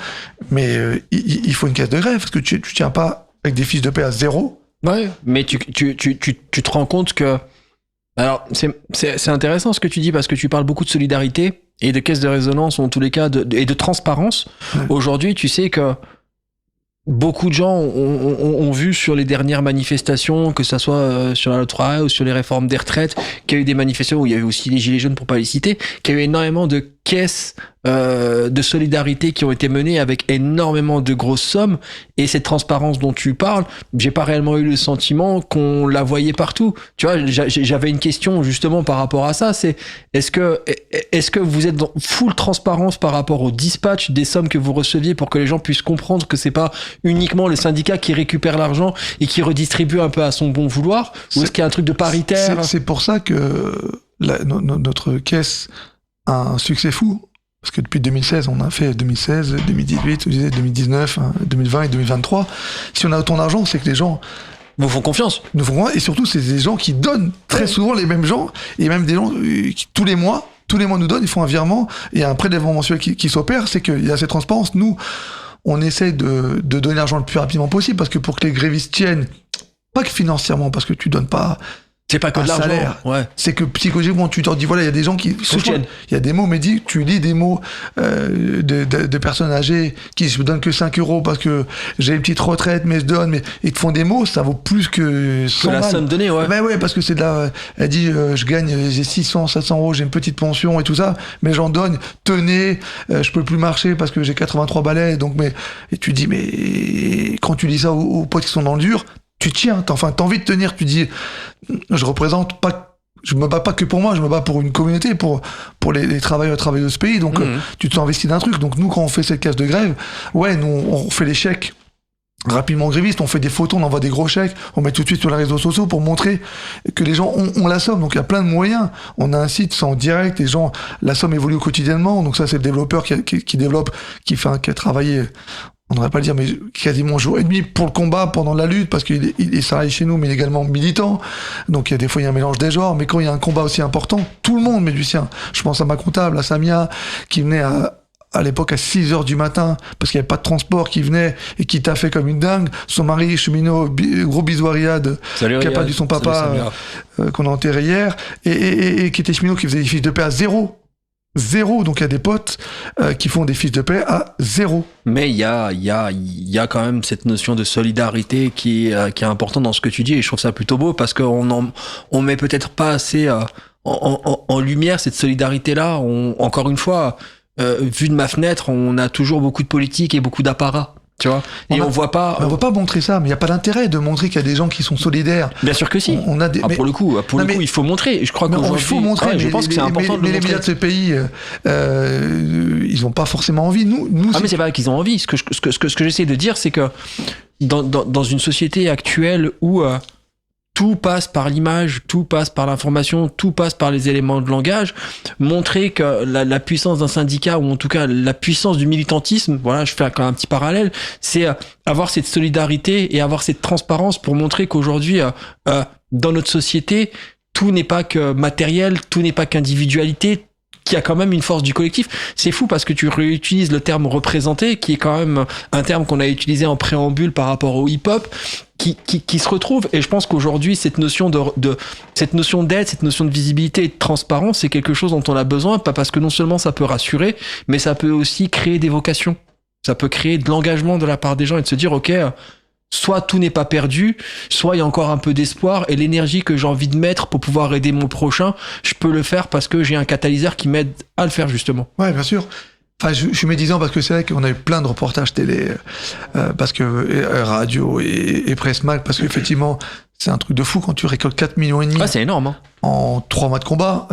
[SPEAKER 4] mais il faut une caisse de grève parce que tu tiens pas avec des fiches de paie à 0.
[SPEAKER 3] Ouais, mais tu te rends compte que... Alors, c'est intéressant ce que tu dis, parce que tu parles beaucoup de solidarité et de caisse de résonance, en tous les cas, et de transparence. Ouais. Aujourd'hui, tu sais que beaucoup de gens ont vu sur les dernières manifestations, que ça soit sur la loi travail ou sur les réformes des retraites, qu'il y a eu des manifestations où il y avait aussi les gilets jaunes, pour pas les citer, qu'il y a eu énormément de caisses de solidarité qui ont été menées avec énormément de grosses sommes, et cette transparence dont tu parles, j'ai pas réellement eu le sentiment qu'on la voyait partout. Tu vois, j'avais une question justement par rapport à ça, c'est est-ce que vous êtes dans full transparence par rapport au dispatch des sommes que vous receviez pour que les gens puissent comprendre que c'est pas uniquement le syndicat qui récupère l'argent et qui redistribue un peu à son bon vouloir, ou est-ce qu'il y a un truc de paritaire?
[SPEAKER 4] C'est pour ça que notre caisse a un succès fou. Parce que depuis 2016, on a fait 2016, 2018, 2019, 2020 et 2023. Si on a autant d'argent, c'est que les gens
[SPEAKER 3] nous font confiance.
[SPEAKER 4] Et surtout, c'est des gens qui donnent très souvent, les mêmes gens, et même des gens qui tous les mois nous donnent, ils font un virement, et un prélèvement mensuel qui s'opère, c'est qu'il y a cette transparence. Nous, on essaie de donner l'argent le plus rapidement possible, parce que pour que les grévistes tiennent, pas que financièrement, parce que tu donnes pas...
[SPEAKER 3] C'est pas que de l'argent.
[SPEAKER 4] Salaire. Ouais. C'est que psychologiquement, tu te dis, voilà, il y a des gens qui soutiennent. Il y a des mots, mais tu lis des mots de personnes âgées qui se donnent que 5 euros parce que j'ai une petite retraite, mais je donne, mais ils te font des mots, ça vaut plus que 100
[SPEAKER 3] la somme donnée, ouais.
[SPEAKER 4] Mais ouais, parce que c'est de la... Elle dit, je gagne, j'ai 600, 700 euros, j'ai une petite pension et tout ça, mais j'en donne, tenez, je peux plus marcher parce que j'ai 83 balais, donc, et tu dis, mais quand tu dis ça aux potes qui sont dans le dur, tu tiens, t'as envie de tenir, tu dis, je me bats pas que pour moi, je me bats pour une communauté, pour les travailleurs et travailleuses de ce pays, donc tu te sens investi d'un truc. Donc nous, quand on fait cette caisse de grève, nous, on fait les chèques rapidement grévistes, on fait des photos, on envoie des gros chèques, on met tout de suite sur les réseaux sociaux pour montrer que les gens ont la somme. Donc il y a plein de moyens. On a un site, c'est en direct, les gens, la somme évolue quotidiennement, donc ça c'est le développeur qui développe, qui a travaillé, on ne devrait pas le dire, mais quasiment jour et demi pour le combat, pendant la lutte, parce qu'il est salarié chez nous, mais il est également militant. Donc il y a des fois, il y a un mélange des genres, mais quand il y a un combat aussi important, tout le monde met du sien. Je pense à ma comptable, à Samia, qui venait à l'époque à 6h du matin, parce qu'il n'y avait pas de transport, qui venait et qui t'a fait comme une dingue. Son mari, cheminot, gros bisous à Riyad, qui a perdu son papa, qu'on a enterré hier, et qui était cheminot, qui faisait des fiches de paie à 0. 0. Donc il y a des potes qui font des fiches de paie à 0.
[SPEAKER 3] Mais il y a quand même cette notion de solidarité qui est importante dans ce que tu dis, et je trouve ça plutôt beau parce qu'on met peut-être pas assez en lumière cette solidarité-là. Encore une fois, vu de ma fenêtre, on a toujours beaucoup de politique et beaucoup d'apparat. Tu vois, on voit pas
[SPEAKER 4] montrer ça, mais il y a pas d'intérêt de montrer qu'il y a des gens qui sont solidaires.
[SPEAKER 3] Bien sûr que si. Pour le coup, il faut montrer. Je crois qu'aujourd'hui,
[SPEAKER 4] il faut montrer.
[SPEAKER 3] Je pense que c'est important de le montrer.
[SPEAKER 4] Mais les médias de ce pays, ils ont pas forcément envie. Nous,
[SPEAKER 3] mais c'est pas qu'ils ont envie. Ce que j'essaie de dire, c'est que dans une société actuelle où tout passe par l'image, tout passe par l'information, tout passe par les éléments de langage. Montrer que la puissance d'un syndicat, ou en tout cas la puissance du militantisme, voilà, je fais quand même un petit parallèle, c'est avoir cette solidarité et avoir cette transparence pour montrer qu'aujourd'hui, dans notre société, tout n'est pas que matériel, tout n'est pas qu'individualité, qu'il y a quand même une force du collectif. C'est fou parce que tu réutilises le terme représenté, qui est quand même un terme qu'on a utilisé en préambule par rapport au hip-hop, qui se retrouve. Et je pense qu'aujourd'hui, cette notion d'aide, cette notion de visibilité et de transparence, c'est quelque chose dont on a besoin, pas parce que non seulement ça peut rassurer, mais ça peut aussi créer des vocations. Ça peut créer de l'engagement de la part des gens et de se dire, ok, soit tout n'est pas perdu, soit il y a encore un peu d'espoir, et l'énergie que j'ai envie de mettre pour pouvoir aider mon prochain, je peux le faire parce que j'ai un catalyseur qui m'aide à le faire, justement.
[SPEAKER 4] Ouais, bien sûr. Enfin, je suis médisant parce que c'est vrai qu'on a eu plein de reportages télé, parce que radio et presse mag, parce qu'effectivement, c'est un truc de fou quand tu récoltes 4,5 millions.
[SPEAKER 3] Ah, c'est énorme, hein.
[SPEAKER 4] En 3 mois de combat.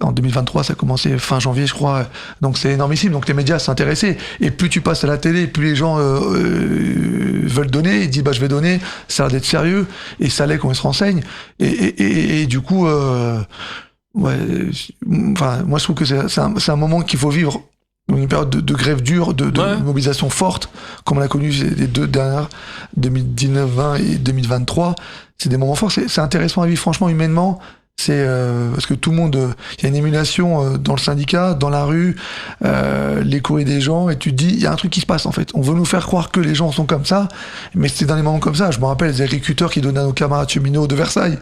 [SPEAKER 4] En 2023, ça a commencé fin janvier, je crois. Donc c'est énormissime. Donc les médias s'intéressaient. Et plus tu passes à la télé, plus les gens veulent donner. Ils disent, je vais donner. Ça a l'air d'être sérieux. Et ça l'est quand ils se renseignent. Et du coup, moi je trouve que c'est un moment qu'il faut vivre. Une période de grève dure, de mobilisation forte, comme on l'a connu les deux dernières, 2019-20 et 2023. C'est des moments forts. C'est intéressant à vivre, franchement, humainement. C'est parce que tout le monde, il y a une émulation dans le syndicat, dans la rue, les courriers des gens, et tu te dis, il y a un truc qui se passe en fait. On veut nous faire croire que les gens sont comme ça, mais c'est dans des moments comme ça. Je me rappelle les agriculteurs qui donnaient à nos camarades cheminots de Versailles,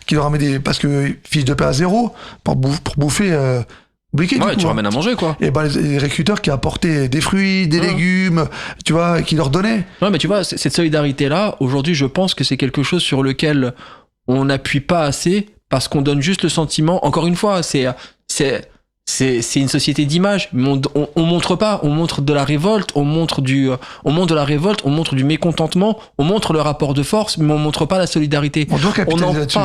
[SPEAKER 4] qui leur amenaient parce que fiche de paie à 0 pour bouffer.
[SPEAKER 3] Tu ramènes à manger, quoi.
[SPEAKER 4] Et les agriculteurs qui apportaient des fruits, des légumes, tu vois, et qui leur donnaient.
[SPEAKER 3] Ouais, mais tu vois, cette solidarité-là, aujourd'hui, je pense que c'est quelque chose sur lequel on n'appuie pas assez, parce qu'on donne juste le sentiment. Encore une fois, c'est une société d'image, mais on montre pas, on montre de la révolte, on montre du mécontentement, on montre le rapport de force, mais on montre pas la solidarité.
[SPEAKER 4] On doit capitaliser là-dessus.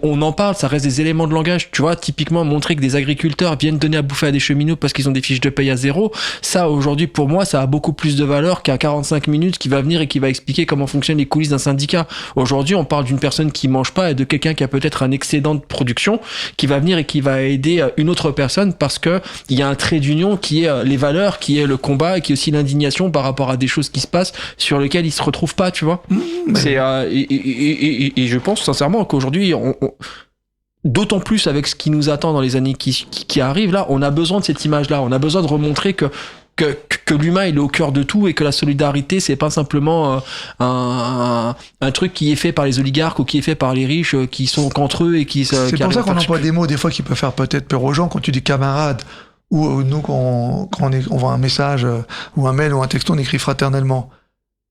[SPEAKER 3] On en parle, ça reste des éléments de langage. Tu vois, typiquement, montrer que des agriculteurs viennent donner à bouffer à des cheminots parce qu'ils ont des fiches de paye à 0, ça, aujourd'hui, pour moi, ça a beaucoup plus de valeur qu'un 45 minutes qui va venir et qui va expliquer comment fonctionnent les coulisses d'un syndicat. Aujourd'hui, on parle d'une personne qui mange pas et de quelqu'un qui a peut-être un excédent de production, qui va venir et qui va aider une autre personne parce que il y a un trait d'union qui est les valeurs, qui est le combat, et qui est aussi l'indignation par rapport à des choses qui se passent sur lesquelles ils se retrouvent pas, tu vois. C'est et je pense sincèrement qu'aujourd'hui, d'autant plus avec ce qui nous attend dans les années qui arrivent, là, on a besoin de cette image-là, on a besoin de remontrer que l'humain il est au cœur de tout, et que la solidarité c'est pas simplement un truc qui est fait par les oligarques ou qui est fait par les riches qui sont qu'entre eux et qui se.
[SPEAKER 4] C'est pour ça qu'on emploie des mots des fois qui peuvent faire peut-être peur aux gens quand tu dis camarade, ou nous quand on voit un message ou un mail ou un texto, on écrit fraternellement.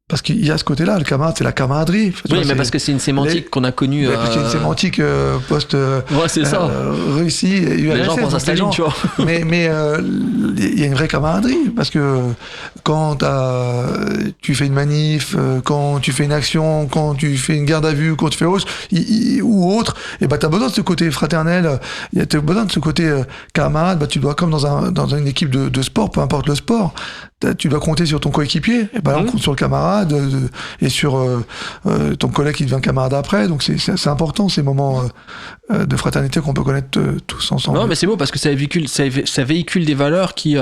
[SPEAKER 4] Parce qu'il y a ce côté-là, le camarade, c'est la camaraderie.
[SPEAKER 3] Oui, mais parce que c'est une sémantique qu'on a connue.
[SPEAKER 4] Parce qu'il y a une sémantique post
[SPEAKER 3] c'est ça.
[SPEAKER 4] Russie et URSS.
[SPEAKER 3] Les gens pensent à Staline, tu vois.
[SPEAKER 4] Mais il y a une vraie camaraderie, parce que quand tu fais une manif, quand tu fais une action, quand tu fais une garde à vue, quand tu fais ou autre, et t'as besoin de ce côté fraternel, t'as besoin de ce côté camarade. Tu dois, comme dans une équipe de sport, peu importe le sport, tu dois compter sur ton coéquipier, et là on compte sur le camarade et sur ton collègue qui devient camarade après. Donc c'est important, ces moments de fraternité qu'on peut connaître tous ensemble.
[SPEAKER 3] Non, mais c'est beau parce que ça véhicule des valeurs qui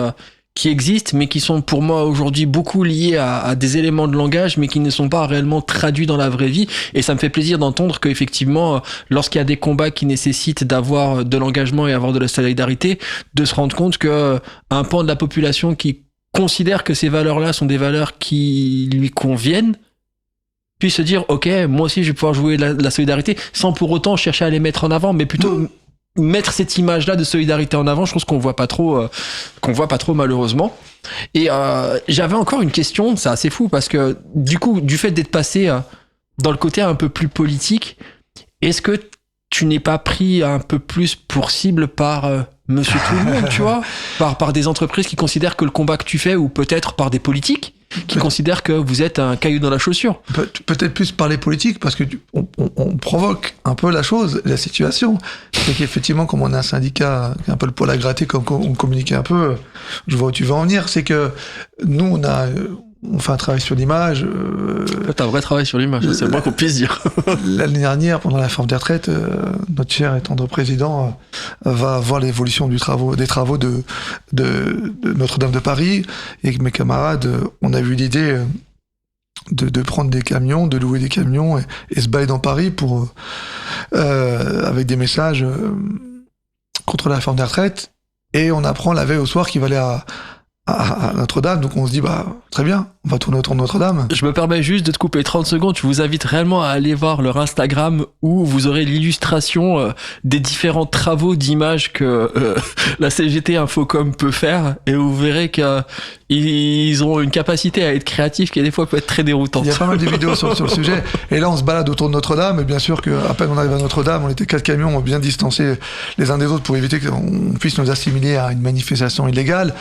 [SPEAKER 3] existent, mais qui sont pour moi aujourd'hui beaucoup liées à des éléments de langage, mais qui ne sont pas réellement traduits dans la vraie vie. Et ça me fait plaisir d'entendre qu'effectivement, lorsqu'il y a des combats qui nécessitent d'avoir de l'engagement et avoir de la solidarité, de se rendre compte que un pan de la population qui considère que ces valeurs-là sont des valeurs qui lui conviennent, puis se dire, ok, moi aussi je vais pouvoir jouer la solidarité, sans pour autant chercher à les mettre en avant, mais plutôt mettre cette image-là de solidarité en avant, je pense qu'on voit pas trop malheureusement. Et j'avais encore une question, c'est assez fou parce que du coup, du fait d'être passé dans le côté un peu plus politique, est-ce que tu n'es pas pris un peu plus pour cible par Monsieur Tout le Monde, tu vois, par des entreprises qui considèrent que le combat que tu fais, ou peut-être par des politiques qui considèrent que vous êtes un caillou dans la chaussure.
[SPEAKER 4] Peut-être plus par les politiques, parce que on provoque un peu la chose, la situation. C'est qu'effectivement, comme on a un syndicat qui a un peu le poil à gratter, comme on communiquait un peu, je vois où tu veux en venir, c'est que nous, on fait un travail sur l'image.
[SPEAKER 3] T'as un vrai travail sur l'image, c'est le moins qu'on puisse dire.
[SPEAKER 4] L'année dernière, pendant la réforme des retraites, notre cher et tendre président va voir l'évolution des travaux de Notre-Dame de Paris. Et avec mes camarades, on a eu l'idée de prendre des camions, de louer des camions et se balader dans Paris pour avec des messages contre la réforme des retraites. Et on apprend la veille au soir qu'il va aller à Notre-Dame, donc on se dit très bien, on va tourner autour de Notre-Dame.
[SPEAKER 3] Je me permets juste de te couper 30 secondes, je vous invite réellement à aller voir leur Instagram où vous aurez l'illustration des différents travaux d'images que la CGT Infocom peut faire, et vous verrez qu'ils ont une capacité à être créatifs qui des fois peut être très déroutante.
[SPEAKER 4] Il y a pas mal de vidéos sur le sujet, et là on se balade autour de Notre-Dame, et bien sûr qu'à peine on arrive à Notre-Dame, on était 4 camions bien distancés les uns des autres pour éviter qu'on puisse nous assimiler à une manifestation illégale.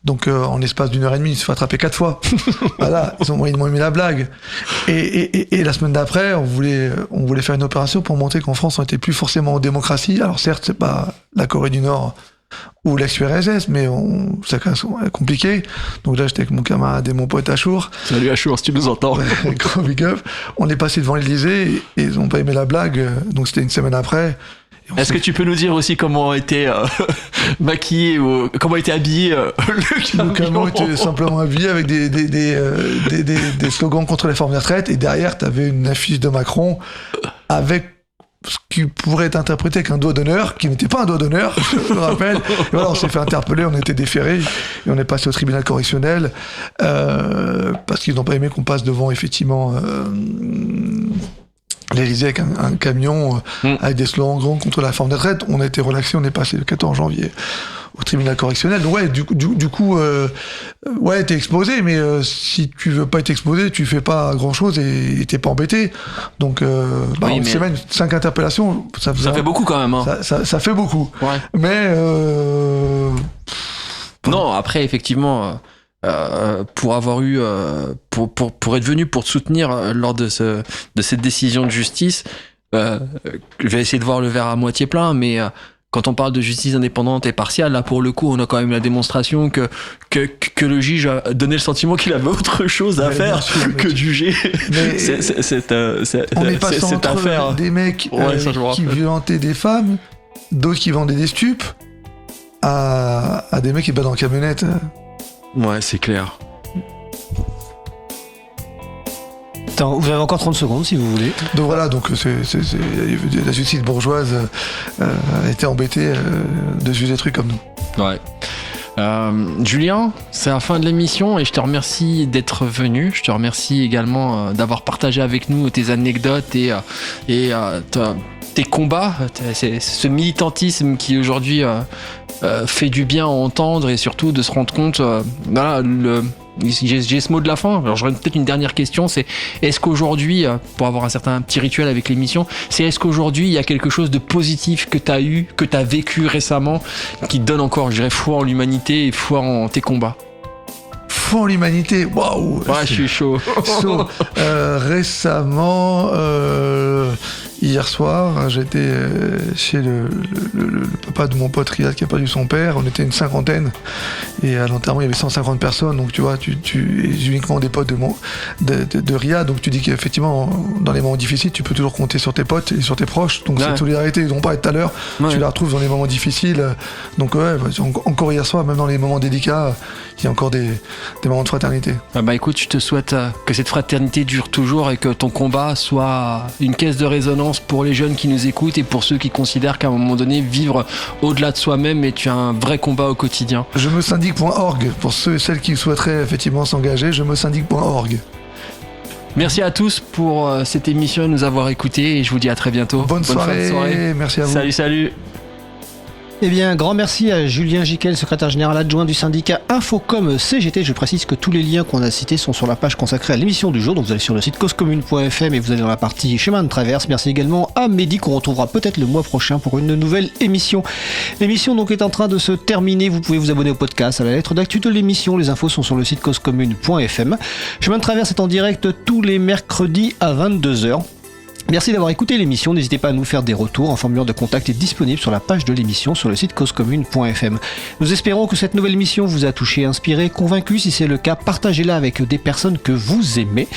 [SPEAKER 4] Donc en l'espace d'une heure et demie, il se fait attraper 4 fois. Voilà, ils m'ont aimé la blague. Et la semaine d'après, on voulait faire une opération pour montrer qu'en France, on était plus forcément en démocratie. Alors certes, c'est pas la Corée du Nord ou l'ex-URSS, mais c'est quand même compliqué. Donc là, j'étais avec mon camarade et mon pote Achour.
[SPEAKER 3] Salut Achour, si tu nous entends.
[SPEAKER 4] Gros big up. On est passé devant l'Élysée et ils ont pas aimé la blague. Donc c'était une semaine après.
[SPEAKER 3] Est-ce que tu peux nous dire aussi comment a été maquillé ou comment a été habillé le camion ?
[SPEAKER 4] Le camion était simplement habillé avec des slogans contre les formes de retraite, et derrière t'avais une affiche de Macron avec ce qui pourrait être interprété avec un doigt d'honneur, qui n'était pas un doigt d'honneur, je me rappelle. Et voilà, on s'est fait interpeller, on a été déférés, et on est passé au tribunal correctionnel, parce qu'ils n'ont pas aimé qu'on passe devant, effectivement, l'Élysée avec un camion avec des slogans grands contre la réforme des retraites. On a été relaxé, on est passé le 14 janvier au tribunal correctionnel. Donc ouais, du coup, t'es exposé, mais si tu veux pas être exposé, tu fais pas grand chose et t'es pas embêté. Donc,
[SPEAKER 3] oui,
[SPEAKER 4] une semaine, 5 interpellations, ça
[SPEAKER 3] fait beaucoup quand même. Hein.
[SPEAKER 4] Ça fait beaucoup. Ouais. Mais
[SPEAKER 3] non, après effectivement. Pour avoir eu pour être venu pour te soutenir lors de cette décision de justice, je vais essayer de voir le verre à moitié plein, mais quand on parle de justice indépendante et partiale, là pour le coup on a quand même la démonstration que le juge a donné le sentiment qu'il avait autre chose à faire que de juger cette affaire.
[SPEAKER 4] Des mecs qui violentaient des femmes, d'autres qui vendaient des stupes, à des mecs qui battent en camionnette.
[SPEAKER 3] Ouais, c'est clair.
[SPEAKER 2] Attends, vous avez encore 30 secondes si vous voulez.
[SPEAKER 4] Donc voilà, donc la justice bourgeoise a été embêtée de juger des trucs comme nous.
[SPEAKER 3] Ouais. Julien, c'est la fin de l'émission et je te remercie d'être venu. Je te remercie également d'avoir partagé avec nous tes anecdotes et tes combats, c'est ce militantisme qui aujourd'hui fait du bien à entendre, et surtout de se rendre compte, j'ai ce mot de la fin. Alors j'aurais peut-être une dernière question, c'est est-ce qu'aujourd'hui, pour avoir un certain petit rituel avec l'émission, est-ce qu'aujourd'hui il y a quelque chose de positif que t'as eu, que t'as vécu récemment, qui te donne encore, je dirais, foi en l'humanité et foi en tes combats?
[SPEAKER 4] Foi en l'humanité, waouh!
[SPEAKER 3] Ouais, je suis chaud.
[SPEAKER 4] Récemment, hier soir, j'étais chez le papa de mon pote Riyad qui a perdu son père. On était une 50aine et à l'enterrement il y avait 150 personnes. Donc tu vois, tu uniquement des potes de Riyad. Donc tu dis qu'effectivement dans les moments difficiles, tu peux toujours compter sur tes potes et sur tes proches. Donc cette solidarité dont on parlait tout à l'heure, tu la retrouves dans les moments difficiles. Donc ouais, encore hier soir, même dans les moments délicats, il y a encore des moments de fraternité.
[SPEAKER 3] Écoute, je te souhaite que cette fraternité dure toujours et que ton combat soit une caisse de résonance pour les jeunes qui nous écoutent et pour ceux qui considèrent qu'à un moment donné, vivre au-delà de soi-même est un vrai combat au quotidien.
[SPEAKER 4] Je me syndique.org pour ceux et celles qui souhaiteraient effectivement s'engager, je me syndique.org.
[SPEAKER 3] Merci à tous pour cette émission et nous avoir écoutés et je vous dis à très bientôt.
[SPEAKER 4] Bonne soirée. Merci à vous.
[SPEAKER 3] Salut.
[SPEAKER 2] Eh bien, grand merci à Julien Jiquel, secrétaire général adjoint du syndicat Infocom CGT. Je précise que tous les liens qu'on a cités sont sur la page consacrée à l'émission du jour. Donc vous allez sur le site causecommune.fm et vous allez dans la partie chemin de traverse. Merci également à Mehdi qu'on retrouvera peut-être le mois prochain pour une nouvelle émission. L'émission donc est en train de se terminer. Vous pouvez vous abonner au podcast, à la lettre d'actu de l'émission. Les infos sont sur le site causecommune.fm. Chemin de traverse est en direct tous les mercredis à 22h. Merci d'avoir écouté l'émission, n'hésitez pas à nous faire des retours, un formulaire de contact est disponible sur la page de l'émission sur le site causecommune.fm. Nous espérons que cette nouvelle émission vous a touché, inspiré, convaincu. Si c'est le cas, partagez-la avec des personnes que vous aimez.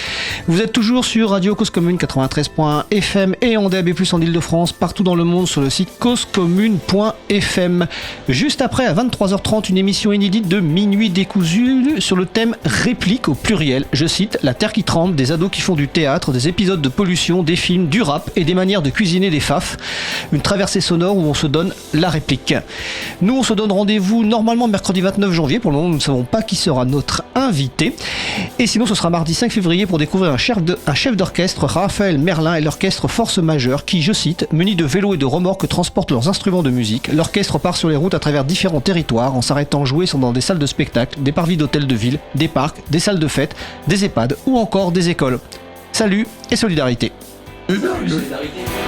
[SPEAKER 2] Vous êtes toujours sur Radio Cause Commune 93.1 FM et en DAB+, en Ile-de-France, partout dans le monde sur le site causecommune.fm. Juste après, à 23h30, une émission inédite de Minuit décousu sur le thème réplique au pluriel. Je cite, la terre qui tremble, des ados qui font du théâtre, des épisodes de pollution, des films, du rap et des manières de cuisiner des faf. Une traversée sonore où on se donne la réplique. Nous, on se donne rendez-vous normalement mercredi 29 janvier. Pour le moment, nous ne savons pas qui sera notre invité. Et sinon, ce sera mardi 5 février pour découvrir un chef d'orchestre, Raphaël Merlin, et l'orchestre Force Majeure qui, je cite, muni de vélos et de remorques, transportent leurs instruments de musique. L'orchestre part sur les routes à travers différents territoires en s'arrêtant jouer dans des salles de spectacle, des parvis d'hôtels de ville, des parcs, des salles de fête, des EHPAD ou encore des écoles. Salut et solidarité.
[SPEAKER 5] Solidarité.